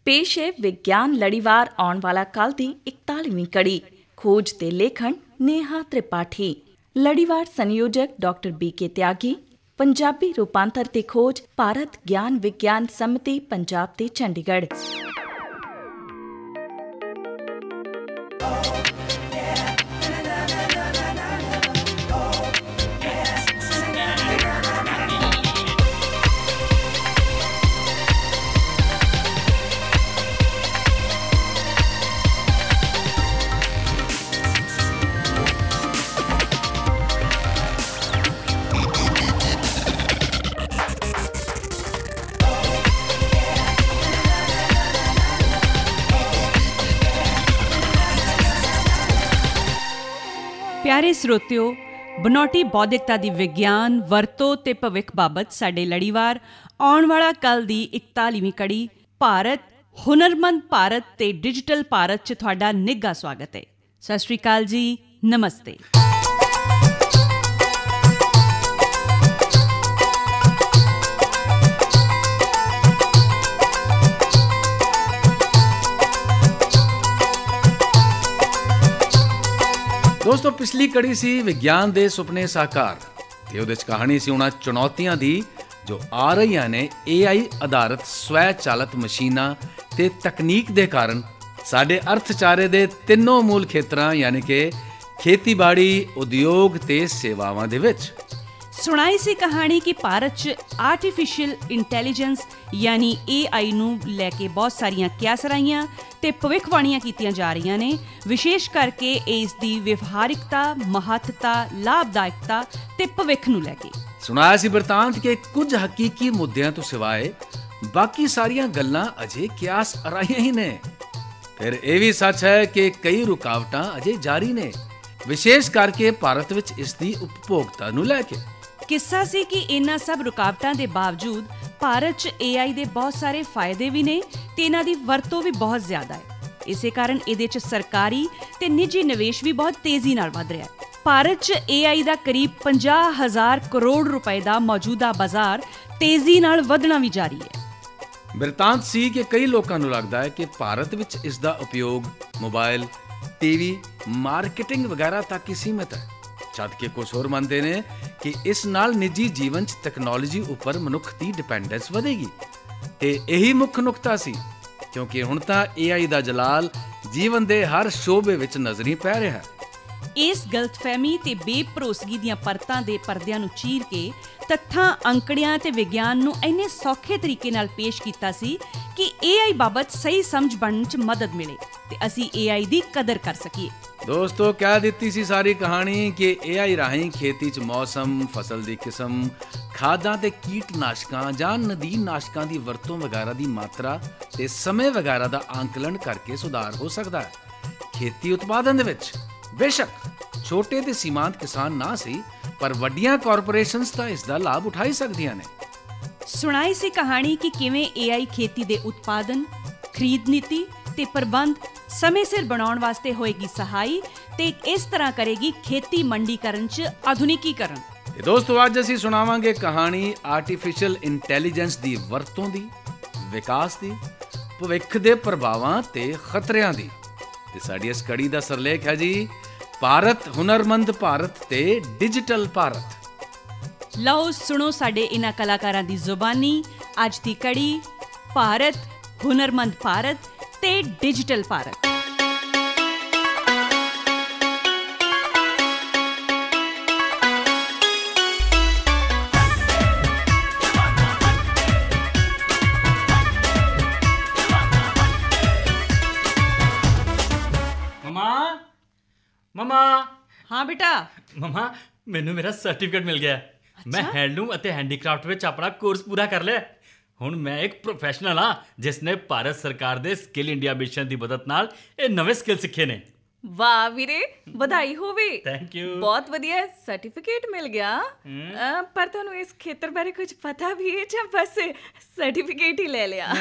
पेश है विज्ञान लड़ीवार आउण वाला कल की 41वीं कड़ी। खोज ते लेखन नेहा त्रिपाठी। लड़ीवार संयोजक डॉक्टर BK त्यागी। पंजाबी रूपांतर ते खोज भारत ज्ञान विज्ञान समिति पंजाब ते चंडीगढ़। प्यारे ਸਰੋਤਿਓ, ਬਨੌਟੀ ਬੌਧਿਕਤਾ ਦੀ ਵਿਗਿਆਨ ਵਰਤੋਂ ਤੇ ਭਵਿੱਖ ਬਾਬਤ ਸਾਡੇ ਲੜੀਵਾਰ ਆਉਣ ਵਾਲਾ ਕੱਲ ਦੀ 41ਵੀਂ ਕੜੀ ਭਾਰਤ ਹੁਨਰਮੰਦ ਭਾਰਤ ਤੇ ਡਿਜੀਟਲ ਭਾਰਤ 'ਚ ਤੁਹਾਡਾ ਨਿੱਘਾ ਸਵਾਗਤ ਹੈ। ਸਤਿ ਸ਼੍ਰੀ ਅਕਾਲ ਜੀ, ਨਮਸਤੇ। ਦੋਸਤੋ, ਪਿਛਲੀ ਕੜੀ ਸੀ ਵਿਗਿਆਨ ਦੇ ਸੁਪਨੇ ਸਾਕਾਰ ਤੇ ਉਹਦੇ 'ਚ ਕਹਾਣੀ ਸੀ ਉਹਨਾਂ ਚੁਣੌਤੀਆਂ ਦੀ ਜੋ ਆ ਰਹੀਆਂ ਨੇ AI ਆਧਾਰਿਤ ਸਵੈ ਚਾਲਿਤ ਮਸ਼ੀਨਾਂ ਤੇ ਤਕਨੀਕ ਦੇ ਕਾਰਨ ਸਾਡੇ ਅਰਥਚਾਰੇ ਦੇ ਤਿੰਨੋਂ ਮੂਲ ਖੇਤਰਾਂ ਯਾਨੀ ਕਿ ਖੇਤੀਬਾੜੀ, ਉਦਯੋਗ ਤੇ ਸੇਵਾਵਾਂ ਦੇ ਵਿੱਚ। ਸੁਣਾਈ ਸੀ ਕਹਾਣੀ ਕਿ ਭਾਰਤ 'ਚ ਆਰਟੀਫਿਸ਼ੀਅਲ ਇੰਟੈਲੀਜੈਂਸ ਯਾਨੀ AI ਨੂੰ ਲੈ ਕੇ ਬਹੁਤ ਸਾਰੀਆਂ ਕਿਆਸਰਾਈਆਂ ਤੇ ਭਵਿੱਖਬਾਣੀਆਂ ਕੀਤੀਆਂ ਜਾ ਰਹੀਆਂ ਨੇ, ਵਿਸ਼ੇਸ਼ ਕਰਕੇ ਇਸ ਦੀ ਵਿਵਹਾਰਿਕਤਾ, ਮਹੱਤਤਾ, ਲਾਭਦਾਇਕਤਾ ਤੇ ਭਵਿੱਖ ਨੂੰ ਲੈ ਕੇ। ਸੁਣਾਇਆ ਸੀ ਬਿਰਤਾਂਤ ਕਿ ਕੁਝ ਹਕੀਕੀ ਮੁੱਦਿਆਂ ਤੋਂ ਸਿਵਾਏ ਬਾਕੀ ਸਾਰੀਆਂ ਗੱਲਾਂ ਅਜੇ ਕਿਆਸ ਅਰਾਈਆਂ ਹੀ ਨੇ। ਫਿਰ ਇਹ ਵੀ ਸੱਚ ਹੈ ਕਿ ਕਈ ਰੁਕਾਵਟਾਂ ਅਜੇ ਜਾਰੀ ਨੇ, ਵਿਸ਼ੇਸ਼ ਕਰਕੇ ਭਾਰਤ ਵਿੱਚ ਇਸ ਦੀ ਉਪਭੋਗਤਾ ਨੂੰ ਲੈ ਕੇ। ਕਿੱਸਾ ਸੀ ਕਿ ਇਹਨਾਂ ਸਭ ਰੁਕਾਵਟਾਂ ਦੇ ਬਾਵਜੂਦ ਭਾਰਤ 'ਚ AI ਦੇ ਬਹੁਤ ਸਾਰੇ ਫਾਇਦੇ ਵੀ ਨੇ ਤੇ ਇਹਨਾਂ ਦੀ ਵਰਤੋਂ ਵੀ ਬਹੁਤ ਜ਼ਿਆਦਾ ਹੈ। ਇਸੇ ਕਾਰਨ ਇਹਦੇ 'ਚ ਸਰਕਾਰੀ ਤੇ ਨਿੱਜੀ ਨਿਵੇਸ਼ ਵੀ ਬਹੁਤ ਤੇਜ਼ੀ ਨਾਲ ਵਧ ਰਿਹਾ ਹੈ। ਭਾਰਤ 'ਚ AI ਦਾ ਕਰੀਬ 50,000 ਕਰੋੜ ਰੁਪਏ ਦਾ ਮੌਜੂਦਾ ਬਾਜ਼ਾਰ ਤੇਜ਼ੀ ਨਾਲ ਵਧਣਾ ਵੀ ਜਾਰੀ ਹੈ। ਬਿਰਤਾਂਤ ਸੀ ਕਿ ਕਈ ਲੋਕਾਂ ਨੂੰ ਲੱਗਦਾ ਹੈ ਕਿ ਭਾਰਤ ਵਿੱਚ ਇਸ ਦਾ ਉਪਯੋਗ ਮੋਬਾਈਲ, TV, ਮਾਰਕੀਟਿੰਗ ਵਗੈਰਾ ਤੱਕ ਹੀ ਸੀਮਿਤ ਹੈ, ਜਦ ਕਿ ਕੁਝ ਹੋਰ ਮੰਨਦੇ ਨੇ ਕਿ ਇਸ ਨਾਲ ਨਿੱਜੀ ਜੀਵਨ 'ਚ ਟੈਕਨੋਲੋਜੀ ਉੱਪਰ ਮਨੁੱਖ ਦੀ ਡਿਪੈਂਡੈਂਸ ਵਧੇਗੀ। ਤੇ ਇਹੀ ਮੁੱਖ ਨੁਕਤਾ ਸੀ, ਕਿਉਂਕਿ ਹੁਣ ਤਾਂ AI ਦਾ ਜਲਾਲ ਜੀਵਨ ਦੇ ਹਰ ਸ਼ੋਬੇ ਵਿੱਚ ਨਜ਼ਰੀ ਪੈ ਰਿਹਾ ਹੈ। ਇਸ ਗਲਤਫਹਿਮੀ ਤੇ ਬੇਭਰੋਸਗੀ ਦੀਆਂ ਪਰਤਾਂ ਦੇ ਪਰਦਿਆਂ ਨੂੰ ਚੀਰ ਕੇ ਤੱਥਾਂ, ਅੰਕੜਿਆਂ ਤੇ ਵਿਗਿਆਨ ਨੂੰ ਇੰਨੇ ਸੌਖੇ ਤਰੀਕੇ ਨਾਲ ਪੇਸ਼ ਕੀਤਾ ਸੀ ਕਿ AI ਬਾਬਤ ਸਹੀ ਸਮਝ ਬਣਨ 'ਚ ਮਦਦ ਮਿਲੇ ਤੇ ਅਸੀਂ AI ਦੀ ਕਦਰ ਕਰ ਸਕੀਏ। ਦੋਸਤੋ, ਕਹਿ ਦਿੱਤੀ ਸੀ ਸਾਰੀ ਕਹਾਣੀ ਕਿ AI ਰਾਹੀਂ ਖੇਤੀ 'ਚ ਮੌਸਮ, ਫਸਲ ਦੀ ਕਿਸਮ, ਖਾਦਾਂ ਤੇ ਕੀਟਨਾਸ਼ਕਾਂ ਜਾਂ ਨਦੀਨਨਾਸ਼ਕਾਂ ਦੀ ਵਰਤੋਂ ਵਗੈਰਾ ਦੀ ਮਾਤਰਾ ਤੇ ਸਮੇਂ ਵਗੈਰਾ ਦਾ ਆਂਕਲਨ ਕਰਕੇ ਸੁਧਾਰ ਹੋ ਸਕਦਾ ਹੈ। ਖੇਤੀ ਉਤਪਾਦਨ ਦੇ ਵਿੱਚ ਬੇਸ਼ੱਕ ਛੋਟੇ ਤੇ ਸੀਮਾਂਤ ਕਿਸਾਨ ਨਾ ਸੀ, ਪਰ ਵੱਡੀਆਂ ਕਾਰਪੋਰੇਸ਼ਨਸ ਤਾਂ ਇਸ ਦਾ ਲਾਭ ਉਠਾ ਹੀ ਸਕਦੀਆਂ ਨੇ। ਸੁਣਾਈ ਸੀ ਕਹਾਣੀ ਕਿ ਕਿਵੇਂ AI ਖੇਤੀ ਦੇ ਉਤਪਾਦਨ, ਖਰੀਦ ਨੀਤੀ ਤੇ ਪ੍ਰਬੰਧ ਸਮੇਂ ਸਿਰ ਬਣਾਉਣ ਵਾਸਤੇ ਹੋਏਗੀ ਸਹਾਈ ਤੇ ਇਸ ਤਰ੍ਹਾਂ ਕਰੇਗੀ ਖੇਤੀ ਮੰਡੀਕਰਨ 'ਚ ਆਧੁਨਿਕੀਕਰਨ। ਤੇ ਦੋਸਤੋ, ਅੱਜ ਅਸੀਂ ਸੁਣਾਵਾਂਗੇ ਕਹਾਣੀ ਆਰਟੀਫਿਸ਼ੀਅਲ ਇੰਟੈਲੀਜੈਂਸ ਦੀ ਵਰਤੋਂ ਦੀ, ਵਿਕਾਸ ਦੀ, ਭਵਿੱਖ ਦੇ ਪ੍ਰਭਾਵਾਂ ਤੇ ਖਤਰਿਆਂ ਦੀ। ਤੇ ਸਾਡੀ ਇਸ ਕੜੀ ਦਾ ਸਰਲੇਖ ਹੈ ਜੀ ਭਾਰਤ ਹੁਨਰਮੰਦ ਭਾਰਤ ਤੇ ਡਿਜੀਟਲ ਭਾਰਤ। ਲਓ ਸੁਣੋ ਸਾਡੇ ਇਹਨਾਂ ਕਲਾਕਾਰਾਂ ਦੀ ਜ਼ੁਬਾਨੀ ਅੱਜ ਦੀ ਕੜੀ ਭਾਰਤ ਹੁਨਰਮੰਦ ਭਾਰਤ ਤੇ ਡਿਜੀਟਲ ਭਾਰਤ। ਮਮਾ ਹਾਂ ਬੇਟਾ। ਮਮਾ, ਮੈਨੂੰ ਮੇਰਾ ਸਰਟੀਫਿਕੇਟ ਮਿਲ ਗਿਆ। ਮੈਂ ਹੈਂਡਲੂਮ ਅਤੇ ਹੈਂਡੀਕ੍ਰਾਫਟ ਵਿੱਚ ਆਪਣਾ ਕੋਰਸ ਪੂਰਾ ਕਰ ਲਿਆ। ਹੁਣ ਮੈਂ ਇੱਕ ਪ੍ਰੋਫੈਸ਼ਨਲ ਹਾਂ ਜਿਸ ਨੇ ਭਾਰਤ ਸਰਕਾਰ ਦੇ ਸਕਿੱਲ ਇੰਡੀਆ ਮਿਸ਼ਨ ਦੀ ਮਦਦ ਨਾਲ ਇਹ ਨਵੇਂ ਸਕਿੱਲ ਸਿੱਖੇ ਨੇ। ਵਾਹ ਵੀਰੇ, ਵਧਾਈ ਹੋਵੇ। Thank you. ਬਹੁਤ ਵਧੀਆ ਸਰਟੀਫਿਕੇਟ ਮਿਲ ਗਿਆ। ਪਰ ਤੁਹਾਨੂੰ ਇਸ ਖੇਤਰ ਬਾਰੇ ਕੁਝ ਪਤਾ ਵੀ ਹੈ ਜਾਂ ਬਸ ਸਰਟੀਫਿਕੇਟ ਹੀ ਲੈ ਲਿਆ?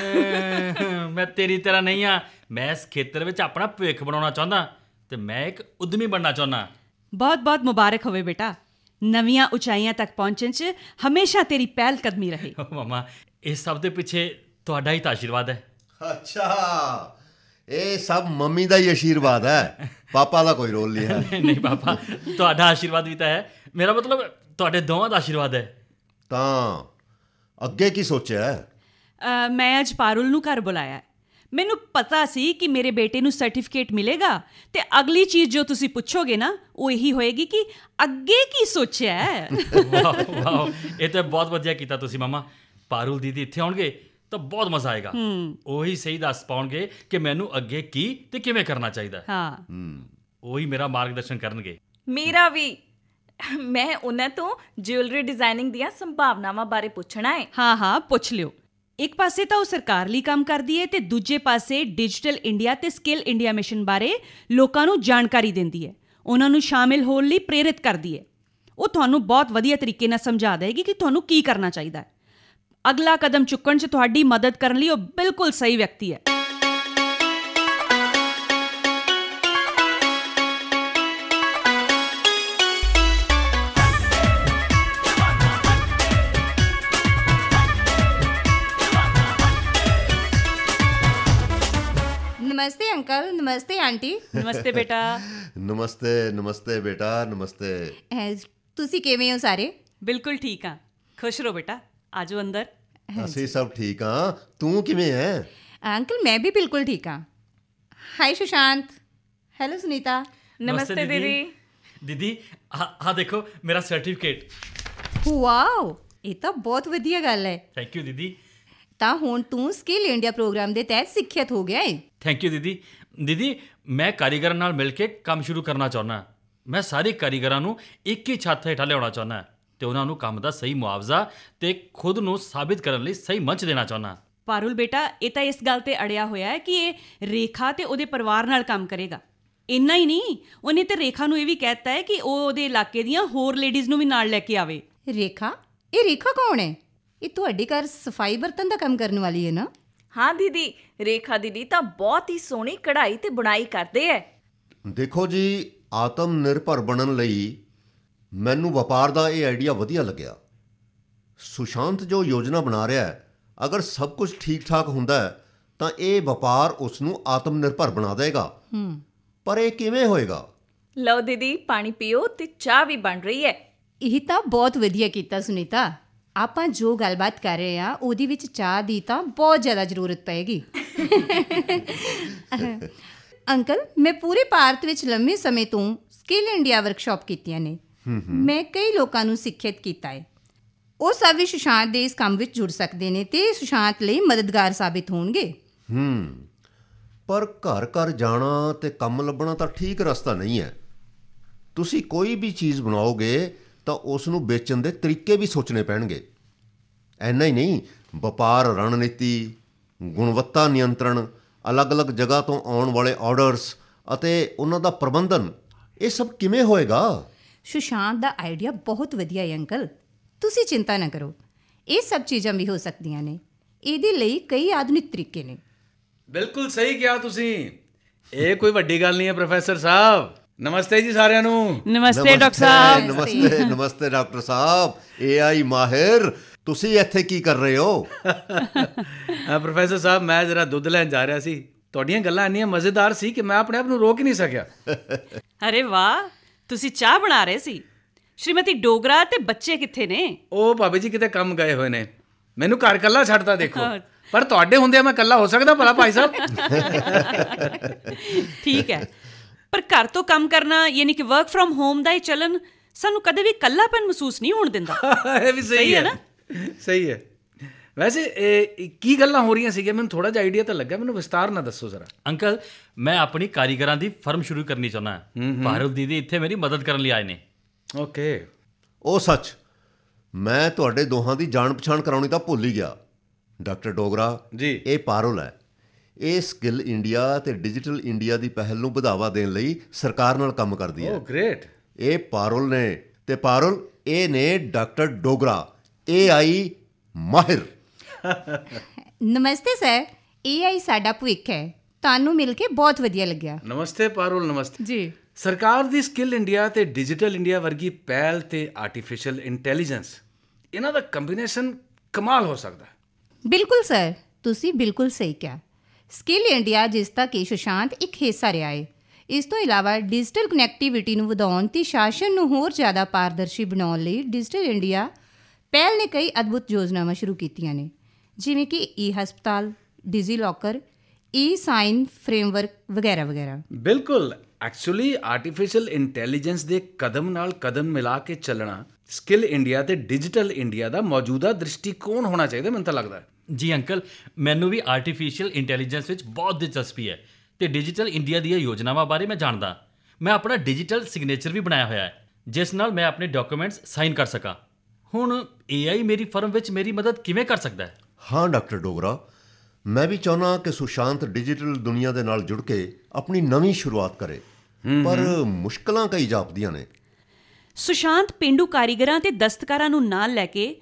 ਮੈਂ ਤੇਰੀ ਤਰ੍ਹਾਂ ਨਹੀਂ ਹਾਂ। ਮੈਂ ਇਸ ਖੇਤਰ ਵਿੱਚ ਆਪਣਾ ਭਵਿੱਖ ਬਣਾਉਣਾ ਚਾਹੁੰਦਾ ਤੇ ਮੈਂ ਇੱਕ ਉਦਮੀ ਬਣਨਾ ਚਾਹੁੰਦਾ। ਬਹੁਤ ਬਹੁਤ ਮੁਬਾਰਕ ਹੋਵੇ ਬੇਟਾ। ਨਵੀਆਂ ਉਚਾਈਆਂ ਤੱਕ ਪਹੁੰਚਣ 'ਚ ਹਮੇਸ਼ਾ ਤੇਰੀ ਪਹਿਲ ਕਦਮੀ ਰਹੇ। ਮਮਾ, ਇਸ ਸਭ ਦੇ ਪਿੱਛੇ ਤੁਹਾਡਾ ਹੀ ਤਾਂ ਆਸ਼ੀਰਵਾਦ ਹੈ। ਅੱਛਾ, ਇਹ ਸਭ ਮੰਮੀ ਦਾ ਹੀ ਆਸ਼ੀਰਵਾਦ ਹੈ, ਪਾਪਾ ਦਾ ਕੋਈ ਰੋਲ ਨਹੀਂ ਹੈ। ਨਹੀਂ ਪਾਪਾ, ਤੁਹਾਡਾ ਆਸ਼ੀਰਵਾਦ ਵੀ ਤਾਂ ਹੈ। ਮੇਰਾ ਮਤਲਬ ਤੁਹਾਡੇ ਦੋਵਾਂ ਦਾ ਆਸ਼ੀਰਵਾਦ ਹੈ। ਤਾਂ ਅੱਗੇ ਕੀ ਸੋਚਿਆ ਹੈ? ਮੈਂ ਅੱਜ ਪਾਰੁਲ ਨੂੰ ਘਰ ਬੁਲਾਇਆ ਹੈ। ਮੈਨੂੰ ਪਤਾ ਸੀ ਕਿ ਮੇਰੇ ਬੇਟੇ ਨੂੰ ਸਰਟੀਫਿਕੇਟ ਮਿਲੇਗਾ ਤੇ ਅਗਲੀ ਚੀਜ਼ ਜੋ ਤੁਸੀਂ ਪੁੱਛੋਗੇ ਨਾ ਉਹ ਇਹੀ ਹੋਏਗੀ ਕਿ ਅੱਗੇ ਕੀ ਸੋਚਿਆ ਹੈ। ਵਾਹ ਵਾਹ, ਇਹ ਤਾਂ ਬਹੁਤ ਵਧੀਆ ਕੀਤਾ ਤੁਸੀਂ ਮਾਮਾ। ਪਾਰੁਲ ਦੀਦੀ ਇੱਥੇ ਆਉਣਗੇ ਤਾਂ ਬਹੁਤ ਮਜ਼ਾ ਆਏਗਾ। ਉਹੀ ਸਹੀ ਦੱਸ ਪਾਉਣਗੇ ਕਿ ਮੈਨੂੰ ਅੱਗੇ ਕੀ ਤੇ ਕਿਵੇਂ ਕਰਨਾ ਚਾਹੀਦਾ। ਹਾਂ, ਉਹੀ ਮੇਰਾ ਮਾਰਗਦਰਸ਼ਨ ਕਰਨਗੇ। ਮੇਰਾ ਵੀ। ਮੈਂ ਉਹਨਾਂ ਤੋਂ ਜਿਊਲਰੀ ਡਿਜ਼ਾਈਨਿੰਗ ਦੀਆਂ ਸੰਭਾਵਨਾਵਾਂ ਬਾਰੇ ਪੁੱਛਣਾ ਹੈ। ਹਾਂ ਪੁੱਛ ਲਿਓ। ਇੱਕ ਪਾਸੇ ਤਾਂ ਉਹ ਸਰਕਾਰ ਲਈ ਕੰਮ ਕਰਦੀ ਹੈ ਤੇ ਦੂਜੇ ਪਾਸੇ ਡਿਜੀਟਲ ਇੰਡੀਆ ਤੇ ਸਕਿੱਲ ਇੰਡੀਆ ਮਿਸ਼ਨ ਬਾਰੇ ਲੋਕਾਂ ਨੂੰ ਜਾਣਕਾਰੀ ਦਿੰਦੀ ਹੈ, ਉਹਨਾਂ ਨੂੰ ਸ਼ਾਮਿਲ ਹੋਣ ਲਈ ਪ੍ਰੇਰਿਤ ਕਰਦੀ ਹੈ। ਉਹ ਤੁਹਾਨੂੰ ਬਹੁਤ ਵਧੀਆ ਤਰੀਕੇ ਨਾਲ ਸਮਝਾ ਦੇਗੀ ਕਿ ਤੁਹਾਨੂੰ ਕੀ ਕਰਨਾ ਚਾਹੀਦਾ ਹੈ। ਅਗਲਾ ਕਦਮ ਚੁੱਕਣ 'ਚ ਤੁਹਾਡੀ ਮਦਦ ਕਰਨ ਲਈ ਉਹ ਬਿਲਕੁਲ ਸਹੀ ਵਿਅਕਤੀ ਹੈ। नमस्ते अंकल, नमस्ते आंटी। ਨਮਸਤੇ ਬੇਟਾ। ਨਮਸਤੇ ਨਮਸਤੇ ਬੇਟਾ, ਨਮਸਤੇ। ਤੁਸੀਂ ਕਿਵੇਂ ਹੋ ਸਾਰੇ? ਬਿਲਕੁਲ ਠੀਕ ਹਾਂ, ਖੁਸ਼ ਰਹੋ ਬੇਟਾ, ਆਜੋ ਅੰਦਰ। ਅਸੀਂ ਸਭ ਠੀਕ ਹਾਂ, ਤੂੰ ਕਿਵੇਂ ਹੈ? अंकल मैं भी बिल्कुल ठीक हाँ। हाय सुशांत, हेलो सुनीता। ਨਮਸਤੇ ਦੀਦੀ। ਦੀਦੀ ਆ ਦੇਖੋ ਮੇਰਾ ਸਰਟੀਫਿਕੇਟ। ਵਾਓ, ਇਹ ਤਾਂ ਬਹੁਤ ਵਧੀਆ ਗੱਲ ਹੈ। ਥੈਂਕ ਯੂ ਦੀਦੀ। ਤਾਂ ਹੁਣ ਤੂੰ ਸਕਿੱਲ ਇੰਡੀਆ ਪ੍ਰੋਗਰਾਮ ਦੇ ਤਹਿਤ ਸਿੱਖਿਅਤ ਹੋ ਗਿਆ ਹੈ। ਥੈਂਕ ਯੂ ਦੀਦੀ। ਦੀਦੀ ਮੈਂ ਕਾਰੀਗਰਾਂ ਨਾਲ ਮਿਲ ਕੇ ਕੰਮ ਸ਼ੁਰੂ ਕਰਨਾ ਚਾਹੁੰਦਾ। ਮੈਂ ਸਾਰੇ ਕਾਰੀਗਰਾਂ ਨੂੰ ਇੱਕ ਹੀ ਛੱਤ ਹੇਠਾਂ ਲਿਆਉਣਾ ਚਾਹੁੰਦਾ ਤੇ ਉਹਨਾਂ ਨੂੰ ਕੰਮ ਦਾ ਸਹੀ ਮੁਆਵਜ਼ਾ ਤੇ ਖੁਦ ਨੂੰ ਸਾਬਿਤ ਕਰਨ ਲਈ ਸਹੀ ਮੰਚ ਦੇਣਾ ਚਾਹੁੰਦਾ। ਪਾਰੁਲ ਬੇਟਾ, ਇਹ ਤਾਂ ਇਸ ਗੱਲ ਤੇ ਅੜਿਆ ਹੋਇਆ ਹੈ ਕਿ ਇਹ ਰੇਖਾ ਤੇ ਉਹਦੇ ਪਰਿਵਾਰ ਨਾਲ ਕੰਮ ਕਰੇਗਾ। ਇੰਨਾ ਹੀ ਨਹੀਂ, ਉਹਨੇ ਤੇ ਰੇਖਾ ਨੂੰ ਇਹ ਵੀ ਕਹਿਤਾ ਹੈ ਕਿ ਉਹ ਉਹਦੇ ਇਲਾਕੇ ਦੀਆਂ ਹੋਰ ਲੇਡੀਜ਼ ਨੂੰ ਵੀ ਨਾਲ ਲੈ ਕੇ ਆਵੇ। ਰੇਖਾ? ਇਹ ਰੇਖਾ ਕੌਣ ਹੈ? ਇਹ ਤੁਹਾਡੇ ਘਰ ਸਫਾਈ ਬਰਤਨ ਦਾ ਕੰਮ ਕਰਨ ਵਾਲੀ ਹੈ ਨਾ? ਹਾਂ ਦੀਦੀ, ਰੇਖਾ ਦੀਦੀ ਤਾਂ ਬਹੁਤ ਹੀ ਸੋਹਣੀ ਕਢਾਈ ਤੇ ਬੁਣਾਈ ਕਰਦੇ ਐ। ਦੇਖੋ ਜੀ, ਆਤਮ ਨਿਰਭਰ ਬਣਨ ਲਈ ਮੈਨੂੰ ਵਪਾਰ ਦਾ ਇਹ ਆਈਡੀਆ ਵਧੀਆ ਲੱਗਿਆ। ਸੁਸ਼ਾਂਤ ਜੋ ਯੋਜਨਾ ਬਣਾ ਰਿਹਾ ਹੈ, ਅਗਰ ਸਭ ਕੁਝ ਠੀਕ ਠਾਕ ਹੁੰਦਾ ਹੈ ਤਾਂ ਇਹ ਵਪਾਰ ਉਸ ਨੂੰ ਆਤਮ ਨਿਰਭਰ ਬਣਾ ਦੇਗਾ। ਪਰ ਇਹ ਕਿਵੇਂ ਹੋਏਗਾ? ਲਓ ਦੀਦੀ, ਪਾਣੀ ਪੀਓ ਤੇ ਚਾਹ ਵੀ ਬਣ ਰਹੀ ਹੈ। ਇਹ ਤਾਂ ਬਹੁਤ ਵਧੀਆ ਕੀਤਾ ਸੁਨੀਤਾ। ਆਪਾਂ ਜੋ ਗੱਲਬਾਤ ਕਰ ਰਹੇ ਹਾਂ ਉਹਦੇ ਵਿੱਚ ਚਾਹ ਦੀ ਤਾਂ ਬਹੁਤ ਜ਼ਿਆਦਾ ਜ਼ਰੂਰਤ ਪਏਗੀ। ਅੰਕਲ, ਮੈਂ ਪੂਰੇ ਭਾਰਤ ਵਿੱਚ ਲੰਮੇ ਸਮੇਂ ਤੋਂ ਸਕਿੱਲ ਇੰਡੀਆ ਵਰਕਸ਼ਾਪ ਕੀਤੀਆਂ ਨੇ। ਮੈਂ ਕਈ ਲੋਕਾਂ ਨੂੰ ਸਿੱਖਿਅਤ ਕੀਤਾ ਹੈ। ਉਹ ਸਭ ਵੀ ਸੁਸ਼ਾਂਤ ਦੇ ਇਸ ਕੰਮ ਵਿੱਚ ਜੁੜ ਸਕਦੇ ਨੇ ਤੇ ਸੁਸ਼ਾਂਤ ਲਈ ਮਦਦਗਾਰ ਸਾਬਿਤ ਹੋਣਗੇ। ਪਰ ਘਰ ਘਰ ਜਾਣਾ ਤੇ ਕੰਮ ਲੱਭਣਾ ਤਾਂ ਠੀਕ ਰਸਤਾ ਨਹੀਂ ਹੈ। ਤੁਸੀਂ ਕੋਈ ਵੀ ਚੀਜ਼ ਬਣਾਓਗੇ ਤਾਂ ਉਸ ਨੂੰ ਵੇਚਣ ਦੇ ਤਰੀਕੇ ਵੀ ਸੋਚਣੇ ਪੈਣਗੇ। ਇੰਨਾ ਹੀ ਨਹੀਂ, ਵਪਾਰ ਰਣਨੀਤੀ, ਗੁਣਵੱਤਾ ਨਿਯੰਤਰਣ, ਅਲੱਗ-ਅਲੱਗ ਜਗ੍ਹਾ ਤੋਂ ਆਉਣ ਵਾਲੇ ਆਰਡਰਸ ਅਤੇ ਉਹਨਾਂ ਦਾ ਪ੍ਰਬੰਧਨ, ਇਹ ਸਭ ਕਿਵੇਂ ਹੋਏਗਾ? ਸੁਸ਼ਾਂਤ ਦਾ ਆਈਡੀਆ ਬਹੁਤ ਵਧੀਆ ਹੈ ਅੰਕਲ, ਤੁਸੀਂ ਚਿੰਤਾ ਨਾ ਕਰੋ। ਇਹ ਸਭ ਚੀਜ਼ਾਂ ਵੀ ਹੋ ਸਕਦੀਆਂ ਨੇ। ਇਹਦੇ ਲਈ ਕਈ ਆਧੁਨਿਕ ਤਰੀਕੇ ਨੇ। ਬਿਲਕੁਲ ਸਹੀ ਕਿਹਾ ਤੁਸੀਂ। ਇਹ ਕੋਈ ਵੱਡੀ ਗੱਲ ਨਹੀਂ ਹੈ ਪ੍ਰੋਫੈਸਰ ਸਾਹਿਬ। ਨਮਸਤੇ ਜੀ ਸਾਰਿਆਂ ਨੂੰ। ਨਮਸਤੇ ਡਾਕਟਰ ਸਾਹਿਬ। ਨਮਸਤੇ ਨਮਸਤੇ ਡਾਕਟਰ ਸਾਹਿਬ। AI ਮਾਹਿਰ, ਤੁਸੀਂ ਇੱਥੇ ਕੀ ਕਰ ਰਹੇ ਹੋ? ਪ੍ਰੋਫੈਸਰ ਸਾਹਿਬ, ਮੈਂ ਜ਼ਰਾ ਦੁੱਧ ਲੈਣ ਜਾ ਰਿਹਾ ਸੀ। ਤੁਹਾਡੀਆਂ ਗੱਲਾਂ ਇੰਨੀਆਂ ਮਜ਼ੇਦਾਰ ਸੀ ਕਿ ਮੈਂ ਆਪਣੇ ਆਪ ਨੂੰ ਰੋਕ ਹੀ ਨਹੀਂ ਸਕਿਆ। ਅਰੇ ਵਾਹ, ਤੁਸੀਂ ਚਾਹ ਬਣਾ ਰਹੇ ਸੀ। ਸ਼੍ਰੀਮਤੀ ਡੋਗਰਾ ਤੇ ਬੱਚੇ ਕਿੱਥੇ ਨੇ? ਉਹ ਭਾਬੀ ਜੀ ਕਿਤੇ ਕੰਮ ਗਏ ਹੋਏ ਨੇ। ਮੈਨੂੰ ਘਰ ਕੱਲਾ ਛੱਡਦਾ ਦੇਖੋ। ਪਰ ਤੁਹਾਡੇ ਹੁੰਦਿਆਂ ਮੈਂ ਕੱਲਾ ਹੋ ਸਕਦਾ ਭਲਾ ਭਾਈ ਸਾਹਿਬ? ਠੀਕ ਹੈ, ਪਰ ਘਰ ਤੋਂ ਕੰਮ ਕਰਨਾ ਯਾਨੀ ਕਿ ਵਰਕ ਫਰਮ ਹੋਮ ਦਾ ਇਹ ਚੱਲਣ ਸਾਨੂੰ ਕਦੇ ਵੀ ਇਕੱਲਾਪਨ ਮਹਿਸੂਸ ਨਹੀਂ ਹੋਣ ਦਿੰਦਾ। ਇਹ ਵੀ ਸਹੀ ਹੈ ਨਾ? ਸਹੀ ਹੈ। ਵੈਸੇ ਇਹ ਕੀ ਗੱਲਾਂ ਹੋ ਰਹੀਆਂ ਸੀਗੀਆਂ? ਮੈਨੂੰ ਥੋੜਾ ਜਿਹਾ ਆਈਡੀਆ ਤਾਂ ਲੱਗਾ, ਮੈਨੂੰ ਵਿਸਤਾਰ ਨਾਲ ਦੱਸੋ ਜ਼ਰਾ। ਅੰਕਲ, ਮੈਂ ਆਪਣੀ ਕਾਰੀਗਰਾਂ ਦੀ ਫਰਮ ਸ਼ੁਰੂ ਕਰਨੀ ਚਾਹੁੰਦਾ। ਪਾਰੁਲ ਦੀਦੀ ਇੱਥੇ ਮੇਰੀ ਮਦਦ ਕਰਨ ਲਈ ਆਏ ਨੇ। ਓਕੇ। ਉਹ ਸੱਚ, ਮੈਂ ਤੁਹਾਡੇ ਦੋਹਾਂ ਦੀ ਜਾਣ ਪਛਾਣ ਕਰਾਉਣੀ ਤਾਂ ਭੁੱਲ ਹੀ ਗਿਆ। ਡਾਕਟਰ ਡੋਗਰਾ ਜੀ, ਇਹ ਪਾਰੁਲ ਹੈ। ਇਹ ਸਕਿੱਲ ਇੰਡੀਆ ਤੇ ਡਿਜੀਟਲ ਇੰਡੀਆ ਦੀ ਪਹਿਲ ਨੂੰ ਵਧਾਵਾ ਦੇਣ ਲਈ ਸਰਕਾਰ ਨਾਲ ਕੰਮ ਕਰਦੀ ਹੈ। ਓ ਗ੍ਰੇਟ। ਇਹ ਪਾਰੁਲ ਨੇ ਤੇ ਪਾਰੁਲ ਇਹ ਨੇ ਡਾਕਟਰ ਡੋਗਰਾ, AI ਮਾਹਿਰ। ਨਮਸਤੇ ਸਰ, AI ਸਾਡਾ ਭਵਿੱਖ ਹੈ। ਤੁਹਾਨੂੰ ਮਿਲ ਕੇ ਬਹੁਤ ਵਧੀਆ ਲੱਗਿਆ। ਨਮਸਤੇ ਪਾਰੁਲ। ਨਮਸਤੇ ਜੀ। ਸਰਕਾਰ ਦੀ ਸਕਿੱਲ ਇੰਡੀਆ ਤੇ ਡਿਜੀਟਲ ਇੰਡੀਆ ਵਰਗੀ ਪਹਿਲ ਤੇ ਆਰਟੀਫੀਸ਼ੀਅਲ ਇੰਟੈਲੀਜੈਂਸ, ਇਹਨਾਂ ਦਾ ਕੰਬੀਨੇਸ਼ਨ ਕਮਾਲ ਹੋ ਸਕਦਾ ਹੈ। ਬਿਲਕੁਲ ਸਰ, ਤੁਸੀਂ ਬਿਲਕੁਲ ਸਹੀ ਕਿਹਾ। ਸਕਿੱਲ ਇੰਡੀਆ, ਜਿਸ ਦਾ ਕਿ ਸੁਸ਼ਾਂਤ ਇੱਕ ਹਿੱਸਾ ਰਿਹਾ ਹੈ। ਇਸ ਤੋਂ ਇਲਾਵਾ ਡਿਜੀਟਲ ਕਨੈਕਟੀਵਿਟੀ ਨੂੰ ਵਧਾਉਣ ਤੇ ਸ਼ਾਸਨ ਨੂੰ ਹੋਰ ਜ਼ਿਆਦਾ ਪਾਰਦਰਸ਼ੀ ਬਣਾਉਣ ਲਈ ਡਿਜੀਟਲ ਇੰਡੀਆ ਪਹਿਲ ਨੇ ਕਈ ਅਦਭੁਤ ਯੋਜਨਾਵਾਂ ਸ਼ੁਰੂ ਕੀਤੀਆਂ ਨੇ, ਜਿਵੇਂ ਕਿ ਹਸਪਤਾਲ, ਡਿਜੀ ਲੋਕਰ, ਸਾਈਨ ਫਰੇਮਵਰਕ ਵਗੈਰਾ ਵਗੈਰਾ। ਬਿਲਕੁਲ, ਐਕਚੁਅਲੀ ਆਰਟੀਫੀਸ਼ੀਅਲ ਇੰਟੈਲੀਜੈਂਸ ਦੇ ਕਦਮ ਨਾਲ ਕਦਮ ਮਿਲਾ ਕੇ ਚੱਲਣਾ ਸਕਿੱਲ ਇੰਡੀਆ ਤੇ ਡਿਜੀਟਲ ਇੰਡੀਆ ਦਾ ਮੌਜੂਦਾ ਦ੍ਰਿਸ਼ਟੀਕੋਣ ਹੋਣਾ ਚਾਹੀਦਾ, ਮੈਨੂੰ ਤਾਂ ਲੱਗਦਾ ਹੈ। ਜੀ ਅੰਕਲ, ਮੈਨੂੰ ਵੀ ਆਰਟੀਫੀਸ਼ੀਅਲ ਇੰਟੈਲੀਜੈਂਸ ਵਿੱਚ ਬਹੁਤ ਦਿਲਚਸਪੀ ਹੈ ਤੇ ਡਿਜੀਟਲ ਇੰਡੀਆ ਦੀਆਂ ਯੋਜਨਾਵਾਂ ਬਾਰੇ ਮੈਂ ਜਾਣਦਾ। ਮੈਂ ਆਪਣਾ ਡਿਜੀਟਲ ਸਿਗਨੇਚਰ ਵੀ ਬਣਾਇਆ ਹੋਇਆ ਹੈ, ਜਿਸ ਨਾਲ ਮੈਂ ਆਪਣੇ ਡਾਕੂਮੈਂਟਸ ਸਾਈਨ ਕਰ ਸਕਾਂ। ਹੁਣ AI ਮੇਰੀ ਫਰਮ ਵਿੱਚ ਮੇਰੀ ਮਦਦ ਕਿਵੇਂ ਕਰ ਸਕਦਾ ਹੈ? ਹਾਂ ਡਾਕਟਰ ਡੋਗਰਾ, ਮੈਂ ਵੀ ਚਾਹੁੰਦਾ ਕਿ ਸੁਸ਼ਾਂਤ ਡਿਜੀਟਲ ਦੁਨੀਆ ਦੇ ਨਾਲ ਜੁੜ ਕੇ ਆਪਣੀ ਨਵੀਂ ਸ਼ੁਰੂਆਤ ਕਰੇ, ਪਰ ਮੁਸ਼ਕਲਾਂ ਕਈ ਜਾਪਦੀਆਂ ਨੇ। ਸੁਸ਼ਾਂਤ ਪੇਂਡੂ ਕਾਰੀਗਰਾਂ ਤੇ ਦਸਤਕਾਰਾਂ ਨੂੰ ਨਾਲ ਲੈ ਕੇ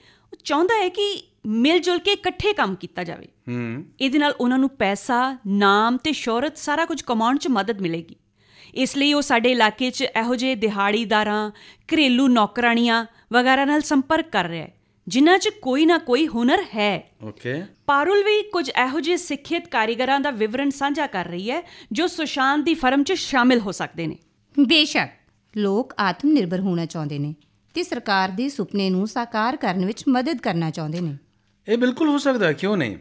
ਚਾਹੁੰਦਾ ਹੈ ਕਿ ਮਿਲ ਜੁਲ ਕੇ ਇਕੱਠੇ ਕੰਮ ਕੀਤਾ ਜਾਵੇ। ਇਹਦੇ ਨਾਲ ਉਹਨਾਂ ਨੂੰ ਪੈਸਾ, ਨਾਮ ਤੇ ਸ਼ੋਹਰਤ ਸਾਰਾ ਕੁਝ ਕਮਾਉਣ 'ਚ ਮਦਦ ਮਿਲੇਗੀ। ਇਸ ਲਈ ਉਹ ਸਾਡੇ ਇਲਾਕੇ 'ਚ ਇਹੋ ਜਿਹੇ ਦਿਹਾੜੀਦਾਰਾਂ, ਘਰੇਲੂ ਨੌਕਰਾਣੀਆਂ ਵਗੈਰਾ ਨਾਲ ਸੰਪਰਕ ਕਰ ਰਿਹਾ ਹੈ, ਜਿਨ੍ਹਾਂ 'ਚ ਕੋਈ ਨਾ ਕੋਈ ਹੁਨਰ ਹੈ। ਓਕੇ। ਪਾਰੁਲ ਵੀ ਕੁਝ ਇਹੋ ਜਿਹੇ ਸਿੱਖਿਅਤ ਕਾਰੀਗਰਾਂ ਦਾ ਵਿਵਰਣ ਸਾਂਝਾ ਕਰ ਰਹੀ ਹੈ ਜੋ ਸੁਸ਼ਾਂਤ ਦੀ ਫਰਮ 'ਚ ਸ਼ਾਮਿਲ ਹੋ ਸਕਦੇ ਨੇ। ਬੇਸ਼ੱਕ ਲੋਕ ਆਤਮ ਨਿਰਭਰ ਹੋਣਾ ਚਾਹੁੰਦੇ ਨੇ ਤੇ ਸਰਕਾਰ ਦੇ ਸੁਪਨੇ ਨੂੰ ਸਾਕਾਰ ਕਰਨ ਵਿੱਚ ਮਦਦ ਕਰਨਾ ਚਾਹੁੰਦੇ ਨੇ। ਇਹ ਬਿਲਕੁਲ ਹੋ ਸਕਦਾ ਹੈ, ਕਿਉਂ ਨਹੀਂ?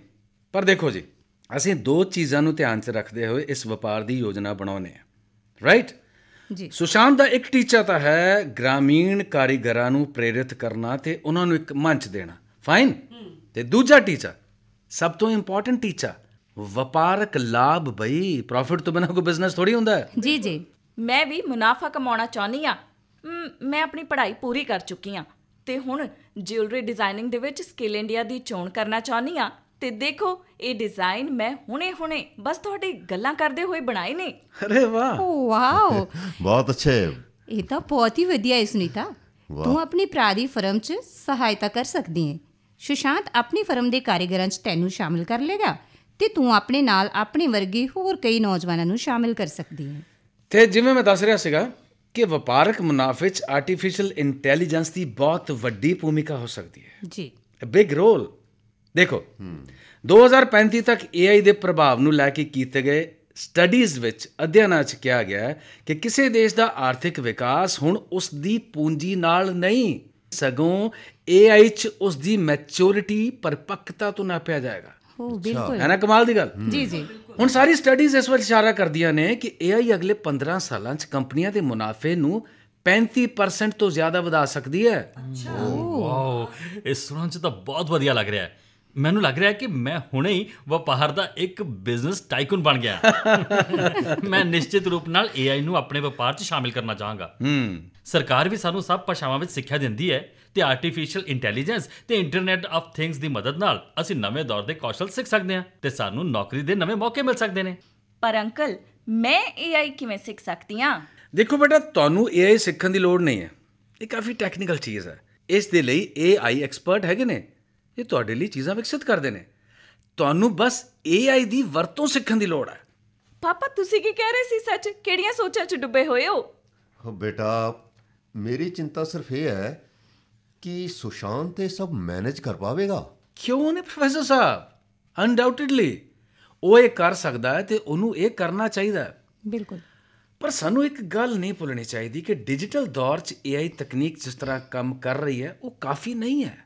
ਪਰ ਦੇਖੋ ਜੀ, ਅਸੀਂ ਦੋ ਚੀਜ਼ਾਂ ਨੂੰ ਧਿਆਨ 'ਚ ਰੱਖਦੇ ਹੋਏ ਇਸ ਵਪਾਰ ਦੀ ਯੋਜਨਾ ਬਣਾਉਂਦੇ ਹਾਂ, ਰਾਈਟ? ਜੀ। ਸੁਸ਼ਾਂਤ ਦਾ ਇੱਕ ਟੀਚਾ ਤਾਂ ਹੈ ਗ੍ਰਾਮੀਣ ਕਾਰੀਗਰਾਂ ਨੂੰ ਪ੍ਰੇਰਿਤ ਕਰਨਾ ਤੇ ਉਹਨਾਂ ਨੂੰ ਇੱਕ ਮੰਚ ਦੇਣਾ, ਫਾਈਨ। ਤੇ ਦੂਜਾ ਟੀਚਾ, ਸਭ ਤੋਂ ਇੰਪੋਰਟੈਂਟ ਟੀਚਾ, ਵਪਾਰਕ ਲਾਭ। ਬਈ ਪ੍ਰੋਫਿਟ ਤੋਂ ਬਿਨਾਂ ਕੋਈ ਬਿਜ਼ਨਸ ਥੋੜੀ ਹੁੰਦਾ ਹੈ। ਜੀ ਜੀ। ਮੈਂ ਵੀ ਮੁਨਾਫਾ ਕਮਾਉਣਾ ਚਾਹੁੰਦੀ ਹਾਂ। ਮੈਂ ਆਪਣੀ ਪੜ੍ਹਾਈ ਪੂਰੀ ਕਰ ਚੁੱਕੀ ਹਾਂ ਤੇ ਹੁਣ ਜਿਊਲਰੀ ਡਿਜ਼ਾਈਨਿੰਗ ਦੇ ਵਿੱਚ ਸਕਿੱਲ ਇੰਡੀਆ ਦੀ ਚੋਣ ਕਰਨਾ ਚਾਹੁੰਦੀ ਹਾਂ। ਤੇ ਦੇਖੋ, ਇਹ ਡਿਜ਼ਾਈਨ ਮੈਂ ਹੁਣੇ ਬਸ ਤੁਹਾਡੀ ਗੱਲਾਂ ਕਰਦੇ ਹੋਏ ਬਣਾਏ ਨੇ। ਅਰੇ ਵਾਹ, ਵਾਓ, ਬਹੁਤ ਅੱਛੇ। ਇਹ ਤਾਂ ਬਹੁਤ ਹੀ ਵਧੀਆ ਹੈ ਸੁਨੀਤਾ। ਤੂੰ ਆਪਣੀ ਭਰਾ ਦੀ ਫਰਮ 'ਚ ਸਹਾਇਤਾ ਕਰ ਸਕਦੀ ਹੈ। ਸੁਸ਼ਾਂਤ ਆਪਣੀ ਫਰਮ ਦੇ ਕਾਰੀਗਰਾਂ 'ਚ ਤੈਨੂੰ ਸ਼ਾਮਿਲ ਕਰ ਲੇਗਾ ਤੇ ਤੂੰ ਆਪਣੇ ਨਾਲ ਆਪਣੇ ਵਰਗੇ ਹੋਰ ਕਈ ਨੌਜਵਾਨਾਂ ਨੂੰ ਸ਼ਾਮਿਲ ਕਰ ਸਕਦੀ ਹੈ। ਤੇ ਜਿਵੇਂ ਮੈਂ ਦੱਸ ਰਿਹਾ ਸੀਗਾ ਕਿ ਵਪਾਰਕ ਮੁਨਾਫੇ 'ਚ ਆਰਟੀਫੀਸ਼ੀਅਲ ਇੰਟੈਲੀਜੈਂਸ ਦੀ ਬਹੁਤ ਵੱਡੀ ਭੂਮਿਕਾ ਹੋ ਸਕਦੀ ਹੈ। ਜੀ। Big role. ਦੇਖੋ, 2035 ਤੱਕ AI ਦੇ ਪ੍ਰਭਾਵ ਨੂੰ ਲੈ ਕੇ ਕੀਤੇ ਗਏ ਸਟੱਡੀਜ਼ ਵਿੱਚ ਅਧਿਐਨਾਂ 'ਚ ਕਿਹਾ ਗਿਆ ਹੈ ਕਿ ਕਿਸੇ ਦੇਸ਼ ਦਾ ਆਰਥਿਕ ਵਿਕਾਸ ਹੁਣ ਉਸ ਦੀ ਪੂੰਜੀ ਨਾਲ ਨਹੀਂ, ਸਗੋਂ AI 'ਚ ਉਸ ਦੀ ਮੈਚੁਰਿਟੀ, ਪਰਿਪੱਕਤਾ ਤੋਂ ਨਾਪਿਆ ਜਾਏਗਾ। ਬਿਲਕੁਲ, ਹੈ ਨਾ ਕਮਾਲ ਦੀ ਗੱਲ? ਜੀ ਜੀ। ਹੁਣ ਸਾਰੀ ਸਟੱਡੀਜ਼ ਇਸ ਵੱਲ ਇਸ਼ਾਰਾ ਕਰਦੀਆਂ ਨੇ ਕਿ AI ਅਗਲੇ 15 ਸਾਲਾਂ 'ਚ ਕੰਪਨੀਆਂ ਦੇ ਮੁਨਾਫੇ ਨੂੰ 35% ਤੋਂ ਜ਼ਿਆਦਾ ਵਧਾ ਸਕਦੀ ਹੈ। ਵਾਓ, ਇਹ ਸੁਣਨ 'ਚ ਤਾਂ ਬਹੁਤ ਵਧੀਆ ਲੱਗ ਰਿਹਾ ਹੈ। ਮੈਨੂੰ ਲੱਗ ਰਿਹਾ ਕਿ ਮੈਂ ਹੁਣੇ ਹੀ ਵਪਾਰ ਦਾ ਇੱਕ ਬਿਜ਼ਨਸ ਟਾਈਕੂਨ ਬਣ ਗਿਆ। ਮੈਂ ਨਿਸ਼ਚਿਤ ਰੂਪ ਨਾਲ AI ਨੂੰ ਆਪਣੇ ਵਪਾਰ 'ਚ ਸ਼ਾਮਿਲ ਕਰਨਾ ਚਾਹਾਂਗਾ। ਸਰਕਾਰ ਵੀ ਸਾਨੂੰ ਸਭ ਭਾਸ਼ਾਵਾਂ ਵਿੱਚ ਸਿੱਖਿਆ ਦਿੰਦੀ ਹੈ ਤੇ ਆਰਟੀਫੀਸ਼ੀਅਲ ਇੰਟੈਲੀਜੈਂਸ ਤੇ ਇੰਟਰਨੈਟ ਆਫ ਥਿੰਗਸ ਦੀ ਮਦਦ ਨਾਲ ਅਸੀਂ ਨਵੇਂ ਦੌਰ ਦੇ ਕੌਸ਼ਲ ਸਿੱਖ ਸਕਦੇ ਹਾਂ ਤੇ ਸਾਨੂੰ ਨੌਕਰੀ ਦੇ ਨਵੇਂ ਮੌਕੇ ਮਿਲ ਸਕਦੇ ਨੇ। ਪਰ ਅੰਕਲ, ਮੈਂ AI ਕਿਵੇਂ ਸਿੱਖ ਸਕਦੀ ਹਾਂ? ਦੇਖੋ ਬੇਟਾ, ਤੁਹਾਨੂੰ AI ਸਿੱਖਣ ਦੀ ਲੋੜ ਨਹੀਂ ਹੈ। ਇਹ ਕਾਫੀ ਟੈਕਨੀਕਲ ਚੀਜ਼ ਹੈ। ਇਸ ਦੇ ਲਈ AI ਐਕਸਪਰਟ ਹੈਗੇ ਨੇ, ਇਹ ਤੁਹਾਡੇ ਲਈ ਚੀਜ਼ਾਂ ਵਿਕਸਿਤ ਕਰਦੇ ਨੇ। ਤੁਹਾਨੂੰ ਬਸ AI ਦੀ ਵਰਤੋਂ ਸਿੱਖਣ ਦੀ ਲੋੜ ਹੈ। ਪਾਪਾ, ਤੁਸੀਂ ਕੀ ਕਹਿ ਰਹੇ ਸੀ? ਸੱਚ, ਕਿਹੜੀਆਂ ਸੋਚਾਂ 'ਚ ਡੁੱਬੇ ਹੋਏ ਹੋ? ਬੇਟਾ, ਮੇਰੀ ਚਿੰਤਾ ਸਿਰਫ ਇਹ ਹੈ ਕਿ ਸੁਸ਼ਾਂਤ ਇਹ ਸਭ ਮੈਨੇਜ ਕਰ ਪਾਵੇਗਾ। ਕਿਉਂ ਨਹੀਂ ਪ੍ਰੋਫੈਸਰ ਸਾਹਿਬ? ਅਨਡਾਊਟਡਲੀ ਉਹ ਇਹ ਕਰ ਸਕਦਾ ਹੈ ਤੇ ਉਹਨੂੰ ਇਹ ਕਰਨਾ ਚਾਹੀਦਾ ਹੈ। ਬਿਲਕੁਲ। ਪਰ ਸਾਨੂੰ ਇੱਕ ਗੱਲ ਨਹੀਂ ਭੁੱਲਣੀ ਚਾਹੀਦੀ ਕਿ ਡਿਜੀਟਲ ਦੌਰ 'ਚ AI ਤਕਨੀਕ ਜਿਸ ਤਰ੍ਹਾਂ ਕੰਮ ਕਰ ਰਹੀ ਹੈ, ਉਹ ਕਾਫੀ ਨਹੀਂ ਹੈ।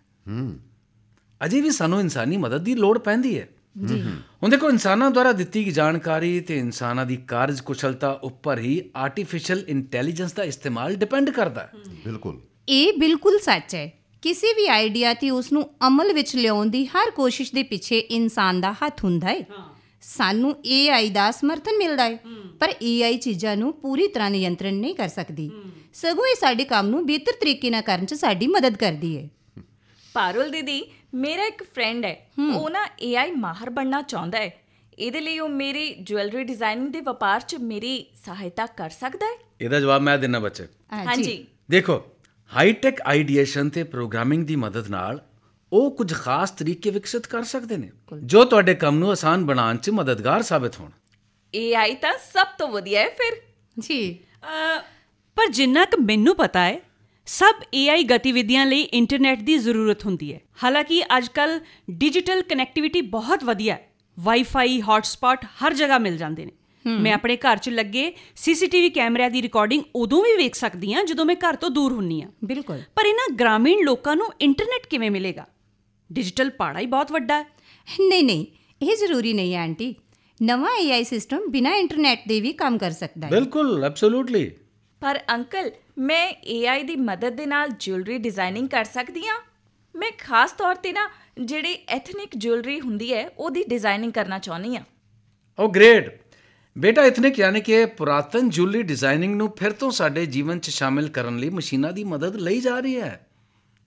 ਅਜੇ ਵੀ ਸਾਨੂੰ ਇਨਸਾਨੀ ਮਦਦ ਦੀ ਲੋੜ ਪੈਂਦੀ ਹੈ। ਜੀ। ਹੁਣ ਦੇਖੋ, ਇਨਸਾਨਾਂ ਦੁਆਰਾ ਦਿੱਤੀ ਗਈ ਜਾਣਕਾਰੀ ਤੇ ਇਨਸਾਨਾਂ ਦੀ ਕਾਰਜ ਕੁਸ਼ਲਤਾ ਉੱਪਰ ਹੀ ਆਰਟੀਫੀਸ਼ੀਅਲ ਇੰਟੈਲੀਜੈਂਸ ਦਾ ਇਸਤੇਮਾਲ ਡਿਪੈਂਡ ਕਰਦਾ ਹੈ। ਬਿਲਕੁਲ, ਇਹ ਬਿਲਕੁਲ ਸੱਚ ਹੈ। ਕਿਸੇ ਵੀ ਆਈਡੀਆ ਤੇ ਉਸ ਨੂੰ ਅਮਲ ਵਿੱਚ ਲਿਆਉਣ ਦੀ ਹਰ ਕੋਸ਼ਿਸ਼ ਦੇ ਪਿੱਛੇ ਇਨਸਾਨ ਦਾ ਹੱਥ ਹੁੰਦਾ ਹੈ। ਸਾਨੂੰ AI ਦਾ ਸਮਰਥਨ ਮਿਲਦਾ ਹੈ, ਪਰ AI ਚੀਜ਼ਾਂ ਨੂੰ ਪੂਰੀ ਤਰ੍ਹਾਂ ਨਿਯੰਤਰਣ ਨਹੀਂ ਕਰ ਸਕਦੀ, ਸਗੋਂ ਇਹ ਸਾਡੇ ਕੰਮ ਨੂੰ ਬਿਹਤਰ ਤਰੀਕੇ ਨਾਲ ਕਰਨ 'ਚ ਸਾਡੀ ਮਦਦ ਕਰਦੀ ਹੈ। ਪਾਰੁਲ ਦੀਦੀ, ਮੇਰਾ ਇੱਕ ਫਰੈਂਡ ਹੈ, ਉਹ ਨਾ AI ਮਾਹਰ ਬਣਨਾ ਚਾਹੁੰਦਾ ਹੈ। ਇਹਦੇ ਲਈ ਉਹ ਮੇਰੀ ਜੁਐਲਰੀ ਡਿਜ਼ਾਈਨਿੰਗ ਦੇ ਵਪਾਰ 'ਚ ਮੇਰੀ ਸਹਾਇਤਾ ਕਰ ਸਕਦਾ ਹੈ? ਇਹਦਾ ਜਵਾਬ ਮੈਂ ਦਿੰਦਾ ਬੱਚੇ। ਹਾਂਜੀ। ਦੇਖੋ, ਹਾਈਟੈਕ ਆਈਡੀਏਸ਼ਨ ਤੇ ਪ੍ਰੋਗਰਾਮਿੰਗ ਦੀ ਮਦਦ ਨਾਲ ਉਹ ਕੁਝ ਖਾਸ ਤਰੀਕੇ ਵਿਕਸਿਤ ਕਰ ਸਕਦੇ ਨੇ ਜੋ ਤੁਹਾਡੇ ਕੰਮ ਨੂੰ ਆਸਾਨ ਬਣਾਉਣ 'ਚ ਮਦਦਗਾਰ ਸਾਬਿਤ ਹੋਣ। AI ਤਾਂ ਸਭ ਤੋਂ ਵਧੀਆ ਹੈ ਫਿਰ। ਜੀ। ਪਰ ਜਿੰਨਾ ਕੁ ਮੈਨੂੰ ਪਤਾ ਹੈ, ਸਭ AI ਗਤੀਵਿਧੀਆਂ ਲਈ ਇੰਟਰਨੈਟ ਦੀ ਜ਼ਰੂਰਤ ਹੁੰਦੀ ਹੈ। ਹਾਲਾਂਕਿ ਅੱਜ ਕੱਲ੍ਹ ਡਿਜੀਟਲ ਕਨੈਕਟੀਵਿਟੀ ਬਹੁਤ ਵਧੀਆ ਹੈ, ਵਾਈਫਾਈ ਹੌਟਸਪੌਟ ਹਰ ਜਗ੍ਹਾ ਮਿਲ ਜਾਂਦੇ ਨੇ। ਮੈਂ ਆਪਣੇ ਘਰ 'ਚ ਲੱਗੇ CCTV ਕੈਮਰਿਆਂ ਦੀ ਰਿਕਾਰਡਿੰਗ ਉਦੋਂ ਵੀ ਵੇਖ ਸਕਦੀ ਹਾਂ ਜਦੋਂ ਮੈਂ ਘਰ ਤੋਂ ਦੂਰ ਹੁੰਦੀ ਹਾਂ। ਬਿਲਕੁਲ। ਪਰ ਇਹਨਾਂ ਗ੍ਰਾਮੀਣ ਲੋਕਾਂ ਨੂੰ ਇੰਟਰਨੈਟ ਕਿਵੇਂ ਮਿਲੇਗਾ? ਡਿਜੀਟਲ ਪਾੜਾ ਹੀ ਬਹੁਤ ਵੱਡਾ ਹੈ। ਨਹੀਂ, ਇਹ ਜ਼ਰੂਰੀ ਨਹੀਂ ਹੈ ਆਂਟੀ। ਨਵਾਂ AI ਸਿਸਟਮ ਬਿਨਾਂ ਇੰਟਰਨੈਟ ਦੇ ਵੀ ਕੰਮ ਕਰ ਸਕਦਾ ਹੈ। ਬਿਲਕੁਲ, ਐਬਸੋਲੂਟਲੀ। ਪਰ ਅੰਕਲ, ਮੈਂ AI ਦੀ ਮਦਦ ਦੇ ਨਾਲ ਜਿਊਲਰੀ ਡਿਜ਼ਾਈਨਿੰਗ ਕਰ ਸਕਦੀ ਹਾਂ। ਮੈਂ ਖਾਸ ਤੌਰ ਤੇ ਨਾ ਜਿਹੜੀ ਐਥਨਿਕ ਜਿਊਲਰੀ ਹੁੰਦੀ ਹੈ ਉਹਦੀ ਡਿਜ਼ਾਈਨਿੰਗ ਕਰਨਾ ਚਾਹੁੰਦੀ ਹਾਂ। ਓ ਗ੍ਰੇਟ ਬੇਟਾ। ਐਥਨਿਕ ਯਾਨੀ ਕਿ ਪੁਰਾਤਨ ਜਿਊਲਰੀ ਡਿਜ਼ਾਈਨਿੰਗ ਨੂੰ ਫਿਰ ਤੋਂ ਸਾਡੇ ਜੀਵਨ 'ਚ ਸ਼ਾਮਿਲ ਕਰਨ ਲਈ ਮਸ਼ੀਨਾਂ ਦੀ ਮਦਦ ਲਈ ਜਾ ਰਹੀ ਹੈ।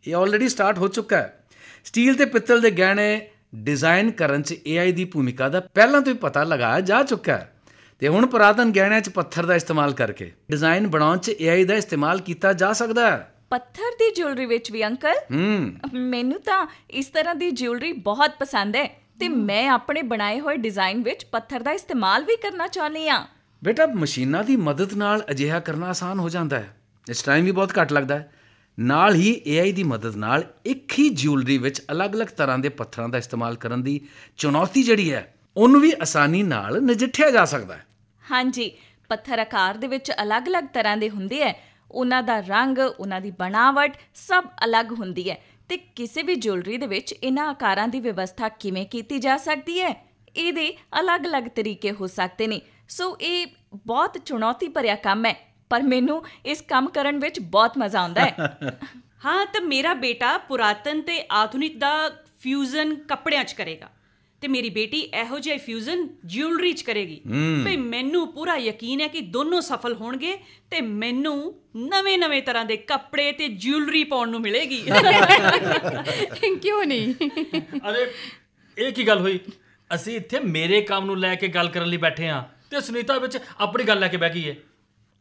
ਇਹ ਆਲਰੇਡੀ ਸਟਾਰਟ ਹੋ ਚੁੱਕਾ ਹੈ। ਸਟੀਲ ਤੇ ਪਿੱਤਲ ਦੇ ਗਹਿਣੇ ਡਿਜ਼ਾਈਨ ਕਰਨ 'ਚ AI ਦੀ ਭੂਮਿਕਾ ਦਾ ਪਹਿਲਾਂ ਤੋਂ ਹੀ ਪਤਾ ਲਗਾਇਆ ਜਾ ਚੁੱਕਾ ਹੈ ਤੇ ਹੁਣ ਪੁਰਾਤਨ ਗਹਿਣਿਆਂ 'ਚ ਪੱਥਰ ਦਾ ਇਸਤੇਮਾਲ ਕਰਕੇ ਡਿਜ਼ਾਈਨ ਬਣਾਉਣ 'ਚ AI ਦਾ ਇਸਤੇਮਾਲ ਕੀਤਾ ਜਾ ਸਕਦਾ ਹੈ। ਪੱਥਰ ਦੀ ਜਿਊਲਰੀ ਵਿੱਚ ਵੀ ਅੰਕਲ? ਮੈਨੂੰ ਤਾਂ ਇਸ ਤਰ੍ਹਾਂ ਦੀ ਜਿਊਲਰੀ ਬਹੁਤ ਪਸੰਦ ਹੈ ਤੇ ਮੈਂ ਆਪਣੇ ਬਣਾਏ ਹੋਏ ਡਿਜ਼ਾਈਨ ਵਿੱਚ ਪੱਥਰ ਦਾ ਇਸਤੇਮਾਲ ਵੀ ਕਰਨਾ ਚਾਹੁੰਦੀ ਹਾਂ। ਬੇਟਾ, ਮਸ਼ੀਨਾਂ ਦੀ ਮਦਦ ਨਾਲ ਅਜਿਹਾ ਕਰਨਾ ਆਸਾਨ ਹੋ ਜਾਂਦਾ ਹੈ। ਇਸ ਟਾਈਮ ਵੀ ਬਹੁਤ ਘੱਟ ਲੱਗਦਾ ਹੈ। ਨਾਲ ਹੀ AI ਦੀ ਮਦਦ ਨਾਲ ਇੱਕ ਹੀ ਜਿਊਲਰੀ ਵਿੱਚ ਅਲੱਗ-ਅਲੱਗ ਤਰ੍ਹਾਂ ਦੇ ਪੱਥਰਾਂ ਦਾ ਇਸਤੇਮਾਲ ਕਰਨ ਦੀ ਚੁਣੌਤੀ ਜਿਹੜੀ ਹੈ ਉਹਨੂੰ ਵੀ ਆਸਾਨੀ ਨਾਲ ਨਜਿੱਠਿਆ ਜਾ ਸਕਦਾ ਹੈ। ਹਾਂਜੀ, ਪੱਥਰ ਆਕਾਰ ਦੇ ਵਿੱਚ ਅਲੱਗ-ਅਲੱਗ ਤਰ੍ਹਾਂ ਦੇ ਹੁੰਦੇ ਹੈ। ਉਹਨਾਂ ਦਾ ਰੰਗ, ਉਹਨਾਂ ਦੀ ਬਣਾਵਟ ਸਭ ਅਲੱਗ ਹੁੰਦੀ ਹੈ ਤੇ ਕਿਸੇ ਵੀ ਜਿਊਲਰੀ ਦੇ ਵਿੱਚ ਇਹਨਾਂ ਆਕਾਰਾਂ ਦੀ ਵਿਵਸਥਾ ਕਿਵੇਂ ਕੀਤੀ ਜਾ ਸਕਦੀ ਹੈ, ਇਹਦੇ ਅਲੱਗ-ਅਲੱਗ ਤਰੀਕੇ ਹੋ ਸਕਦੇ ਨੇ। ਸੋ ਇਹ ਬਹੁਤ ਚੁਣੌਤੀ ਭਰਿਆ ਕੰਮ ਹੈ, ਪਰ ਮੈਨੂੰ ਇਸ ਕੰਮ ਕਰਨ ਵਿੱਚ ਬਹੁਤ ਮਜ਼ਾ ਆਉਂਦਾ ਹੈ। ਹਾਂ, ਤਾਂ ਮੇਰਾ ਬੇਟਾ ਪੁਰਾਤਨ ਤੇ ਆਧੁਨਿਕ ਦਾ ਫਿਊਜ਼ਨ ਕੱਪੜਿਆਂ 'ਚ ਕਰੇਗਾ ਤੇ ਮੇਰੀ ਬੇਟੀ ਇਹੋ ਜਿਹਾ ਫਿਊਜ਼ਨ ਜਿਊਲਰੀ 'ਚ ਕਰੇਗੀ। ਭਈ ਮੈਨੂੰ ਪੂਰਾ ਯਕੀਨ ਹੈ ਕਿ ਦੋਨੋਂ ਸਫਲ ਹੋਣਗੇ ਤੇ ਮੈਨੂੰ ਨਵੇਂ-ਨਵੇਂ ਤਰ੍ਹਾਂ ਦੇ ਕੱਪੜੇ ਤੇ ਜਿਊਲਰੀ ਪਾਉਣ ਨੂੰ ਮਿਲੇਗੀ। ਕਿਉਂ ਨਹੀਂ? ਅਰੇ ਇਹ ਕੀ ਗੱਲ ਹੋਈ? ਅਸੀਂ ਇੱਥੇ ਮੇਰੇ ਕੰਮ ਨੂੰ ਲੈ ਕੇ ਗੱਲ ਕਰਨ ਲਈ ਬੈਠੇ ਹਾਂ ਤੇ ਸੁਨੀਤਾ ਵਿੱਚ ਆਪਣੀ ਗੱਲ ਲੈ ਕੇ ਬਹਿ ਗਈ ਹੈ।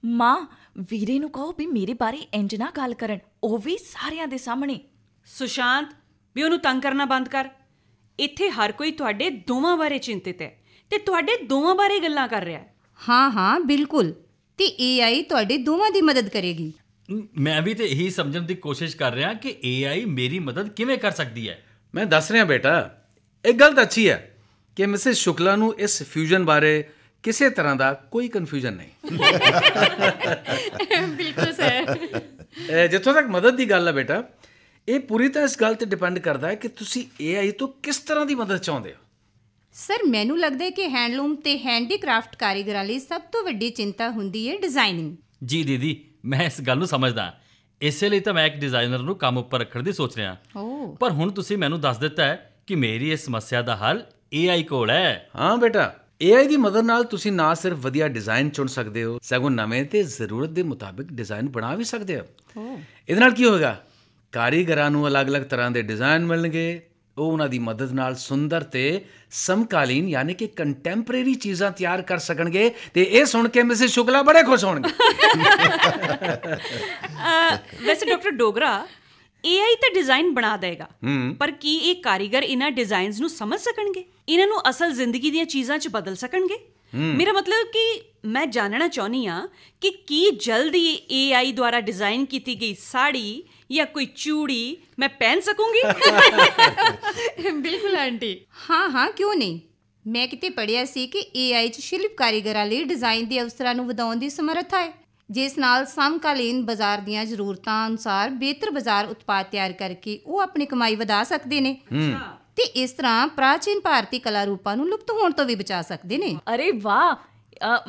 ਮਾਂ, ਵੀਰੇ ਨੂੰ ਕਹੋ ਵੀ ਮੇਰੇ ਬਾਰੇ ਇੰਜ ਨਾ ਗੱਲ ਕਰਨ, ਉਹ ਵੀ ਸਾਰਿਆਂ ਦੇ ਸਾਹਮਣੇ। ਸੁਸ਼ਾਂਤ, ਵੀ ਉਹਨੂੰ ਤੰਗ ਕਰਨਾ ਬੰਦ ਕਰ। ਇੱਥੇ ਹਰ ਕੋਈ ਤੁਹਾਡੇ ਦੋਵਾਂ ਬਾਰੇ ਚਿੰਤਿਤ ਹੈ ਤੇ ਤੁਹਾਡੇ ਦੋਵਾਂ ਬਾਰੇ ਗੱਲਾਂ ਕਰ ਰਿਹਾ ਹੈ। ਹਾਂ, ਬਿਲਕੁਲ। ਤੇ AI ਤੁਹਾਡੇ ਦੋਵਾਂ ਦੀ ਮਦਦ ਕਰੇਗੀ। ਮੈਂ ਵੀ ਤੇ ਇਹੀ ਸਮਝਣ ਦੀ ਕੋਸ਼ਿਸ਼ ਕਰ ਰਿਹਾ ਕਿ AI ਮੇਰੀ ਮਦਦ ਕਿਵੇਂ ਕਰ ਸਕਦੀ ਹੈ। ਮੈਂ ਦੱਸ ਰਿਹਾ ਬੇਟਾ, ਇੱਕ ਗੱਲ ਤਾਂ ਅੱਛੀ ਹੈ ਕਿ ਮਿਸਿਸ ਸ਼ੁਕਲਾ ਨੂੰ ਇਸ ਫਿਊਜ਼ਨ ਬਾਰੇ ਕਿਸੇ ਤਰ੍ਹਾਂ ਦਾ ਕੋਈ ਕਨਫਿਊਜ਼ਨ ਨਹੀਂ। ਬਿਲਕੁਲ ਸਰ। ਜਿੱਥੋਂ ਤੱਕ ਮਦਦ ਦੀ ਗੱਲ ਹੈ ਬੇਟਾ, ਇਹ ਪੂਰੀ ਤਰ੍ਹਾਂ ਇਸ ਗੱਲ ਤੇ ਡਿਪੈਂਡ ਕਰਦਾ ਹੈ ਕਿ ਤੁਸੀਂ AI ਤੋਂ ਕਿਸ ਤਰ੍ਹਾਂ ਦੀ ਮਦਦ ਚਾਹੁੰਦੇ ਹੋ। ਸਰ, ਮੈਨੂੰ ਲੱਗਦਾ ਹੈ ਕਿ ਹੈਂਡਲੂਮ ਤੇ ਹੈਂਡੀਕ੍ਰਾਫਟ ਕਾਰੀਗਰਾਂ ਲਈ ਸਭ ਤੋਂ ਵੱਡੀ ਚਿੰਤਾ ਹੁੰਦੀ ਹੈ ਡਿਜ਼ਾਈਨਿੰਗ। ਜੀ ਦੀਦੀ, ਮੈਂ ਇਸ ਗੱਲ ਨੂੰ ਸਮਝਦਾ। ਇਸੇ ਲਈ ਤਾਂ ਮੈਂ ਇੱਕ ਡਿਜ਼ਾਈਨਰ ਨੂੰ ਕੰਮ ਉੱਪਰ ਰੱਖਣ ਦੀ ਸੋਚ ਰਿਹਾ। ਪਰ ਹੁਣ ਤੁਸੀਂ ਮੈਨੂੰ ਦੱਸ ਦਿੱਤਾ ਹੈ ਕਿ ਮੇਰੀ ਇਸ ਸਮੱਸਿਆ ਦਾ ਹੱਲ AI ਕੋਲ ਹੈ। ਹਾਂ ਬੇਟਾ, AI ਦੀ ਮਦਦ ਨਾਲ ਤੁਸੀਂ ਨਾ ਸਿਰਫ ਵਧੀਆ ਡਿਜ਼ਾਈਨ ਚੁਣ ਸਕਦੇ ਹੋ, ਸਗੋਂ ਨਵੇਂ ਤੇ ਜ਼ਰੂਰਤ ਦੇ ਮੁਤਾਬਿਕ ਡਿਜ਼ਾਈਨ ਬਣਾ ਵੀ ਸਕਦੇ ਹੋ। ਇਹਦੇ ਨਾਲ ਕੀ ਹੋਵੇਗਾ? ਕਾਰੀਗਰਾਂ ਨੂੰ ਅਲੱਗ-ਅਲੱਗ ਤਰ੍ਹਾਂ ਦੇ ਡਿਜ਼ਾਈਨ ਮਿਲਣਗੇ। ਉਹ ਉਹਨਾਂ ਦੀ ਮਦਦ ਨਾਲ ਸੁੰਦਰ ਤੇ ਸਮਕਾਲੀਨ ਯਾਨੀ ਕਿ ਕੰਟੈਂਪਰੇਰੀ ਚੀਜ਼ਾਂ ਤਿਆਰ ਕਰ ਸਕਣਗੇ ਤੇ ਇਹ ਸੁਣ ਕੇ ਮਿਸਿਸ ਸ਼ੁਕਲਾ ਬੜੇ ਖੁਸ਼ ਹੋਣਗੇ। ਵੈਸੇ ਡਾਕਟਰ ਡੋਗਰਾ, AI ਤਾਂ ਡਿਜ਼ਾਈਨ ਬਣਾ ਦੇਗਾ, ਪਰ ਕੀ ਇਹ ਕਾਰੀਗਰ ਇਹਨਾਂ ਡਿਜ਼ਾਈਨਸ ਨੂੰ ਸਮਝ ਸਕਣਗੇ? ਇਹਨਾਂ ਨੂੰ ਅਸਲ ਜ਼ਿੰਦਗੀ ਦੀਆਂ ਚੀਜ਼ਾਂ 'ਚ ਬਦਲ ਸਕਣਗੇ? ਮੇਰਾ ਮਤਲਬ ਕਿ ਮੈਂ ਜਾਣਨਾ ਚਾਹੁੰਦੀ ਹਾਂ ਕਿ ਕੀ ਜਲਦੀ AI ਦੁਆਰਾ ਡਿਜ਼ਾਈਨ ਕੀਤੀ ਗਈ ਸਾੜੀ ਜਾਂ ਕੋਈ ਚੂੜੀ ਮੈਂ ਪਹਿਨ ਸਕੂੰਗੀ? ਬਿਲਕੁਲ ਆਂਟੀ। ਹਾਂ, ਕਿਉਂ ਨਹੀਂ। ਮੈਂ ਕਿਤੇ ਪੜ੍ਹਿਆ ਸੀ ਕਿ AI 'ਚ ਸ਼ਿਲਪ ਕਾਰੀਗਰਾਂ ਲਈ ਡਿਜ਼ਾਈਨ ਦੇ ਅਵਸਰਾਂ ਨੂੰ ਵਧਾਉਣ ਦੀ ਸਮਰੱਥਾ ਹੈ, ਜਿਸ ਨਾਲ ਸਮਕਾਲੀਨ ਬਾਜ਼ਾਰ ਦੀਆਂ ਜ਼ਰੂਰਤਾਂ ਅਨੁਸਾਰ ਬਿਹਤਰ ਬਾਜ਼ਾਰ ਉਤਪਾਦ ਤਿਆਰ ਕਰਕੇ ਉਹ ਆਪਣੀ ਕਮਾਈ ਵਧਾ ਸਕਦੇ ਨੇ ਤੇ ਇਸ ਤਰ੍ਹਾਂ ਪ੍ਰਾਚੀਨ ਭਾਰਤੀ ਕਲਾ ਰੂਪਾਂ ਨੂੰ ਲੁਪਤ ਹੋਣ ਤੋਂ ਵੀ ਬਚਾ ਸਕਦੇ ਨੇ। ਅਰੇ ਵਾਹ!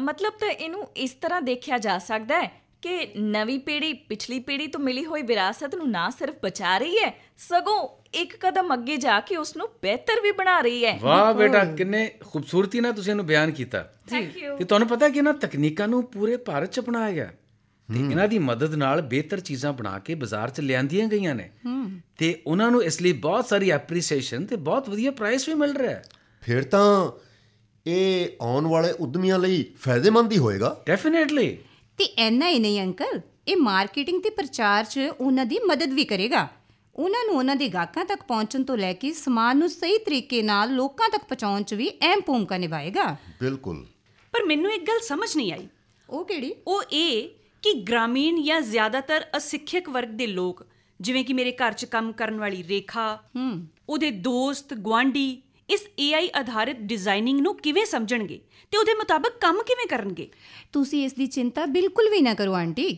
ਮਤਲਬ ਤਾਂ ਇਹਨੂੰ ਇਸ ਤਰ੍ਹਾਂ ਦੇਖਿਆ ਜਾ ਸਕਦਾ ਹੈ ਕਿ ਨਵੀਂ ਪੀੜ੍ਹੀ ਪਿਛਲੀ ਪੀੜ੍ਹੀ ਤੋਂ ਮਿਲੀ ਹੋਈ ਵਿਰਾਸਤ ਨੂੰ ਨਾ ਸਿਰਫ ਬਚਾ ਰਹੀ ਹੈ, ਸਗੋਂ ਇੱਕ ਕਦਮ ਅੱਗੇ ਜਾ ਕੇ ਉਸ ਨੂੰ ਬਿਹਤਰ ਵੀ ਬਣਾ ਰਹੀ ਹੈ। ਵਾਹ ਬੇਟਾ, ਕਿੰਨੇ ਖੂਬਸੂਰਤੀ ਨਾਲ ਤੁਸੀਂ ਇਹਨੂੰ ਬਿਆਨ ਕੀਤਾ। Thank you. ਤੇ ਤੁਹਾਨੂੰ ਪਤਾ ਕਿ ਇਹਨਾਂ ਤਕਨੀਕਾਂ ਨੂੰ ਪੂਰੇ ਭਾਰਤ 'ਚ ਅਪਣਾਇਆ ਗਿਆ ਤੇ ਇਹਨਾਂ ਦੀ ਮਦਦ ਨਾਲ ਬਿਹਤਰ ਚੀਜ਼ਾਂ ਬਣਾ ਕੇ ਬਾਜ਼ਾਰ 'ਚ ਲਿਆਂਦੀਆਂ ਗਈਆਂ ਨੇ ਤੇ ਉਹਨਾਂ ਨੂੰ ਇਸ ਲਈ ਬਹੁਤ ਸਾਰੀ ਐਪਰੀਸੀਏਸ਼ਨ ਤੇ ਬਹੁਤ ਵਧੀਆ ਪ੍ਰਾਈਸ ਵੀ ਮਿਲ ਰਿਹਾ ਹੈ। ਫਿਰ ਤਾਂ ਇਹ ਆਉਣ ਵਾਲੇ ਉਦਮੀਆਂ ਲਈ ਫਾਇਦੇਮੰਦ ਹੀ ਹੋਏਗਾ। ਡੈਫੀਨੇਟਲੀ। ਤੇ ਇੰਨਾ ਹੀ ਨਹੀਂ ਅੰਕਲ, ਇਹ ਮਾਰਕੀਟਿੰਗ ਤੇ ਪ੍ਰਚਾਰ 'ਚ ਉਹਨਾਂ ਦੀ ਮਦਦ ਵੀ ਕਰੇਗਾ। ਉਹਨਾਂ ਨੂੰ ਉਹਨਾਂ ਦੇ ਗਾਹਕਾਂ ਤੱਕ ਪਹੁੰਚਣ ਤੋਂ ਲੈ ਕੇ ਸਮਾਨ ਨੂੰ ਸਹੀ ਤਰੀਕੇ ਨਾਲ ਲੋਕਾਂ ਤੱਕ ਪਹੁੰਚਾਉਣ 'ਚ ਵੀ ਅਹਿਮ ਭੂਮਿਕਾ ਨਿਭਾਏਗਾ। ਬਿਲਕੁਲ। ਪਰ ਮੈਨੂੰ ਇੱਕ ਗੱਲ ਸਮਝ ਨਹੀਂ ਆਈ। ਉਹ ਕਿਹੜੀ? ਉਹ ਇਹ ਕਿ ਗ੍ਰਾਮੀਣ ਜਾਂ ਜ਼ਿਆਦਾਤਰ ਅਸਿੱਖਿਅਕ ਵਰਗ ਦੇ ਲੋਕ, ਜਿਵੇਂ ਕਿ ਮੇਰੇ ਘਰ 'ਚ ਕੰਮ ਕਰਨ ਵਾਲੀ ਰੇਖਾ, ਉਹਦੇ ਦੋਸਤ ਗੁਆਂਢੀ, ਇਸ AI ਆਧਾਰਿਤ ਡਿਜ਼ਾਈਨਿੰਗ ਨੂੰ ਕਿਵੇਂ ਸਮਝਣਗੇ ਤੇ ਉਹਦੇ ਮੁਤਾਬਕ ਕੰਮ ਕਿਵੇਂ ਕਰਨਗੇ? ਤੁਸੀਂ ਇਸ ਦੀ ਚਿੰਤਾ ਬਿਲਕੁਲ ਵੀ ਨਾ ਕਰੋ ਆਂਟੀ।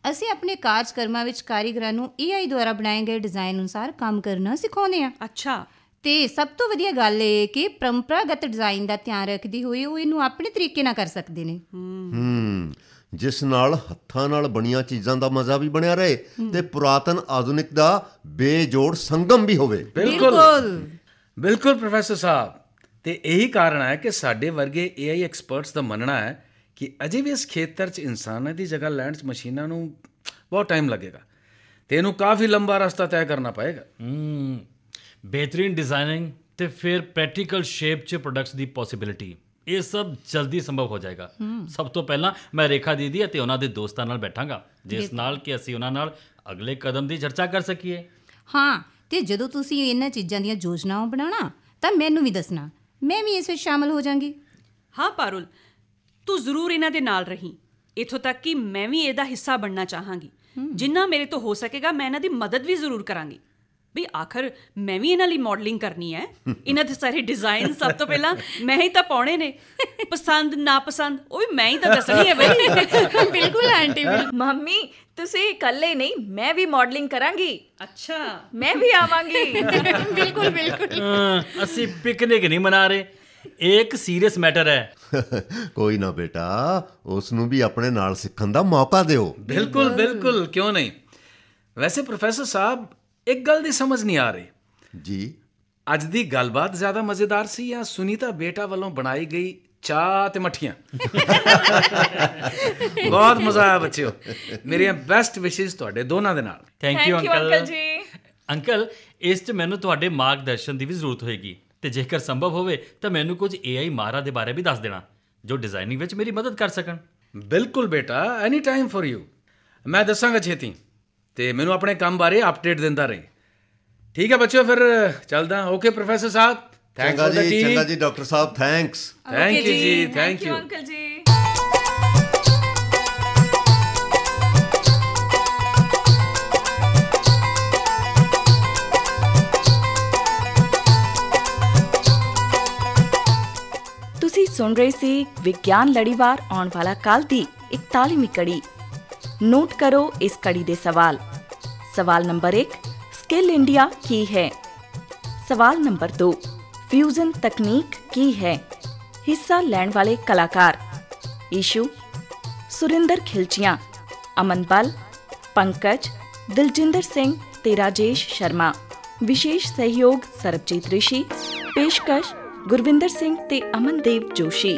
ਅਸੀਂ ਆਪਣੇ ਕਾਰਜਕਰਮਾਂ ਵਿੱਚ ਕਾਰੀਗਰਾਂ ਨੂੰ AI ਦੁਆਰਾ ਬਣਾਏ ਗਏ ਡਿਜ਼ਾਈਨ ਅਨੁਸਾਰ ਕੰਮ ਕਰਨਾ ਸਿਖਾਉਂਦੇ ਹਾਂ। ਅੱਛਾ, ਤੇ ਸਭ ਤੋਂ ਵਧੀਆ ਗੱਲ ਇਹ ਕਿ ਪਰੰਪਰਾਗਤ ਡਿਜ਼ਾਈਨ ਦਾ ਧਿਆਨ ਰੱਖਦੇ ਹੋਏ ਉਹ ਇਹਨੂੰ ਆਪਣੇ ਤਰੀਕੇ ਨਾਲ ਕਰ ਸਕਦੇ ਨੇ। ਜਿਸ ਨਾਲ ਹੱਥਾਂ ਨਾਲ ਬਣੀਆਂ ਚੀਜ਼ਾਂ ਦਾ ਮਜ਼ਾ ਵੀ ਬਣਿਆ ਰਹੇ ਤੇ ਪੁਰਾਤਨ ਆਧੁਨਿਕ ਦਾ ਬੇਜੋੜ ਸੰਗਮ ਵੀ ਹੋਵੇ। ਬਿਲਕੁਲ ਪ੍ਰੋਫੈਸਰ ਸਾਹਿਬ, ਤੇ ਇਹੀ ਕਾਰਨ ਹੈ ਕਿ ਸਾਡੇ ਵਰਗੇ AI ਐਕਸਪਰਟਸ ਦਾ ਮੰਨਣਾ ਹੈ ਕਿ ਅਜੇ ਵੀ ਇਸ ਖੇਤਰ 'ਚ ਇਨਸਾਨਾਂ ਦੀ ਜਗ੍ਹਾ ਲੈਣ 'ਚ ਮਸ਼ੀਨਾਂ ਨੂੰ ਬਹੁਤ ਟਾਈਮ ਲੱਗੇਗਾ ਤੇ ਇਹਨੂੰ ਕਾਫੀ ਲੰਬਾ ਰਸਤਾ ਤੈਅ ਕਰਨਾ ਪਏਗਾ। ਬਿਹਤਰੀਨ ਡਿਜ਼ਾਈਨਿੰਗ ਤੇ ਫਿਰ ਪ੍ਰੈਕਟੀਕਲ ਸ਼ੇਪ 'ਚ ਪ੍ਰੋਡਕਟਸ ਦੀ ਪੋਸੀਬਿਲਿਟੀ, ਇਹ ਸਭ ਜਲਦੀ ਸੰਭਵ ਹੋ ਜਾਏਗਾ। ਸਭ ਤੋਂ ਪਹਿਲਾਂ ਮੈਂ ਰੇਖਾ ਦੀਦੀ ਅਤੇ ਉਹਨਾਂ ਦੇ ਦੋਸਤਾਂ ਨਾਲ ਬੈਠਾਂਗਾ, ਜਿਸ ਨਾਲ ਕਿ ਅਸੀਂ ਉਹਨਾਂ ਨਾਲ ਅਗਲੇ ਕਦਮ ਦੀ ਚਰਚਾ ਕਰ ਸਕੀਏ। ਹਾਂ, ਤੇ ਜਦੋਂ ਤੁਸੀਂ ਇਹਨਾਂ ਚੀਜ਼ਾਂ ਦੀਆਂ ਯੋਜਨਾਵਾਂ ਬਣਾਉਣਾ ਤਾਂ ਮੈਨੂੰ ਵੀ ਦੱਸਣਾ, ਮੈਂ ਵੀ ਇਸ ਵਿੱਚ ਸ਼ਾਮਲ ਹੋ ਜਾਵਾਂਗੀ। ਹਾਂ ਪਾਰੁਲ, ਤੂੰ ਜ਼ਰੂਰ ਇਹਨਾਂ ਦੇ ਨਾਲ ਰਹੀਂ। ਇੱਥੋਂ ਤੱਕ ਕਿ ਮੈਂ ਵੀ ਇਹਦਾ ਹਿੱਸਾ ਬਣਨਾ ਚਾਹਾਂਗੀ। ਜਿੰਨਾ ਮੇਰੇ ਤੋਂ ਹੋ ਸਕੇਗਾ ਮੈਂ ਇਹਨਾਂ ਦੀ ਮਦਦ ਵੀ ਜ਼ਰੂਰ ਕਰਾਂਗੀ। ਵੀ ਆਖਰ ਮੈਂ ਵੀ ਇਹਨਾਂ ਲਈ ਮਾਡਲਿੰਗ ਕਰਨੀ ਹੈ। ਇਹਨਾਂ ਦੇ ਸਾਰੇ ਡਿਜ਼ਾਈਨ ਸਭ ਤੋਂ ਪਹਿਲਾਂ ਮੈਂ ਹੀ ਤਾਂ ਪਾਉਣੇ ਨੇ, ਪਸੰਦ ਨਾ ਪਸੰਦ ਉਹ ਵੀ ਮੈਂ ਹੀ ਤਾਂ ਦੱਸਣੀ ਹੈ ਬਈ। ਬਿਲਕੁਲ ਆਂਟੀ। ਮੰਮੀ ਤੁਸੀਂ ਇਕੱਲੇ ਨਹੀਂ, ਮੈਂ ਵੀ ਮਾਡਲਿੰਗ ਕਰਾਂਗੀ। ਅੱਛਾ, ਮੈਂ ਵੀ ਆਵਾਂਗੀ। ਬਿਲਕੁਲ ਬਿਲਕੁਲ। ਅਸੀਂ ਪਿਕਨਿਕ ਨਹੀਂ ਮਨਾ ਰਹੇ, ਇਹ ਇੱਕ ਸੀਰੀਅਸ ਮੈਟਰ ਹੈ। ਕੋਈ ਨਾ ਬੇਟਾ, ਉਸ ਨੂੰ ਵੀ ਆਪਣੇ ਨਾਲ ਸਿੱਖਣ ਦਾ ਮੌਕਾ ਦਿਓ। ਬਿਲਕੁਲ ਬਿਲਕੁਲ, ਕਿਉਂ ਨਹੀਂ। ਵੈਸੇ ਪ੍ਰੋਫੈਸਰ ਸਾਹਿਬ, ਇੱਕ ਗੱਲ ਦੀ ਸਮਝ ਨਹੀਂ ਆ ਰਹੀ ਜੀ। ਅੱਜ ਦੀ ਗੱਲਬਾਤ ਜ਼ਿਆਦਾ ਮਜ਼ੇਦਾਰ ਸੀ ਜਾਂ ਸੁਨੀਤਾ ਬੇਟਾ ਵੱਲੋਂ ਬਣਾਈ ਗਈ ਚਾਹ ਤੇ ਮੱਠੀਆਂ? ਬਹੁਤ ਮਜ਼ਾ ਆਇਆ ਬੱਚਿਓ। ਮੇਰੀਆਂ ਬੈਸਟ ਵਿਸ਼ੇਸ ਤੁਹਾਡੇ ਦੋਨਾਂ ਦੇ ਨਾਲ। ਥੈਂਕ ਯੂ ਅੰਕਲ ਜੀ। ਅੰਕਲ, ਇਸ 'ਚ ਮੈਨੂੰ ਤੁਹਾਡੇ ਮਾਰਗਦਰਸ਼ਨ ਦੀ ਵੀ ਜ਼ਰੂਰਤ ਹੋਏਗੀ ਤੇ ਜੇਕਰ ਸੰਭਵ ਹੋਵੇ ਤਾਂ ਮੈਨੂੰ ਕੁਝ AI ਮਾਹਰਾਂ ਦੇ ਬਾਰੇ ਵੀ ਦੱਸ ਦੇਣਾ ਜੋ ਡਿਜ਼ਾਈਨਿੰਗ ਵਿੱਚ ਮੇਰੀ ਮਦਦ ਕਰ ਸਕਣ। ਬਿਲਕੁਲ ਬੇਟਾ, ਐਨੀ ਟਾਈਮ ਫॉर ਯੂ। ਮੈਂ ਦੱਸਾਂਗਾ ਛੇਤੀ ਤੇ ਮੈਨੂੰ ਆਪਣੇ ਕੰਮ ਬਾਰੇ ਅਪਡੇਟ ਦਿੰਦਾ ਰਹੇ। ਠੀਕ ਹੈ ਬੱਚਿਓ, ਫਿਰ ਚੱਲਦਾ। Okay professor Sahib, thanks for the T. ਚੰਗਾ ਜੀ doctor Sahib, thanks. Thank you ਜੀ, ਥੈਂਕ ਯੂ ਅੰਕਲ ਜੀ। ਤੁਸੀਂ ਸੁਣ ਰਹੇ ਸੀ ਵਿਗਿਆਨ ਲੜੀਵਾਰ ਆਉਣ ਵਾਲਾ ਕੱਲ ਦੀ 41ਵੀਂ ਕੜੀ। ਨੋਟ ਕਰੋ ਇਸ ਕੜੀ ਦੇ ਸਵਾਲ। ਸਵਾਲ ਨੰਬਰ 1, स्किल इंडिया की है। सवाल नंबर 2, फ्यूजन तकनीक की है। हिस्सा लैण वाले कलाकार ईशू, सुरिंदर खिलचियां, अमन बल, पंकज, दिलजिंदर सिंह ते राजेश शर्मा। विशेष सहयोग सरबजीत ऋषि। पेशकश गुरविंदर सिंह ते अमनदेव जोशी।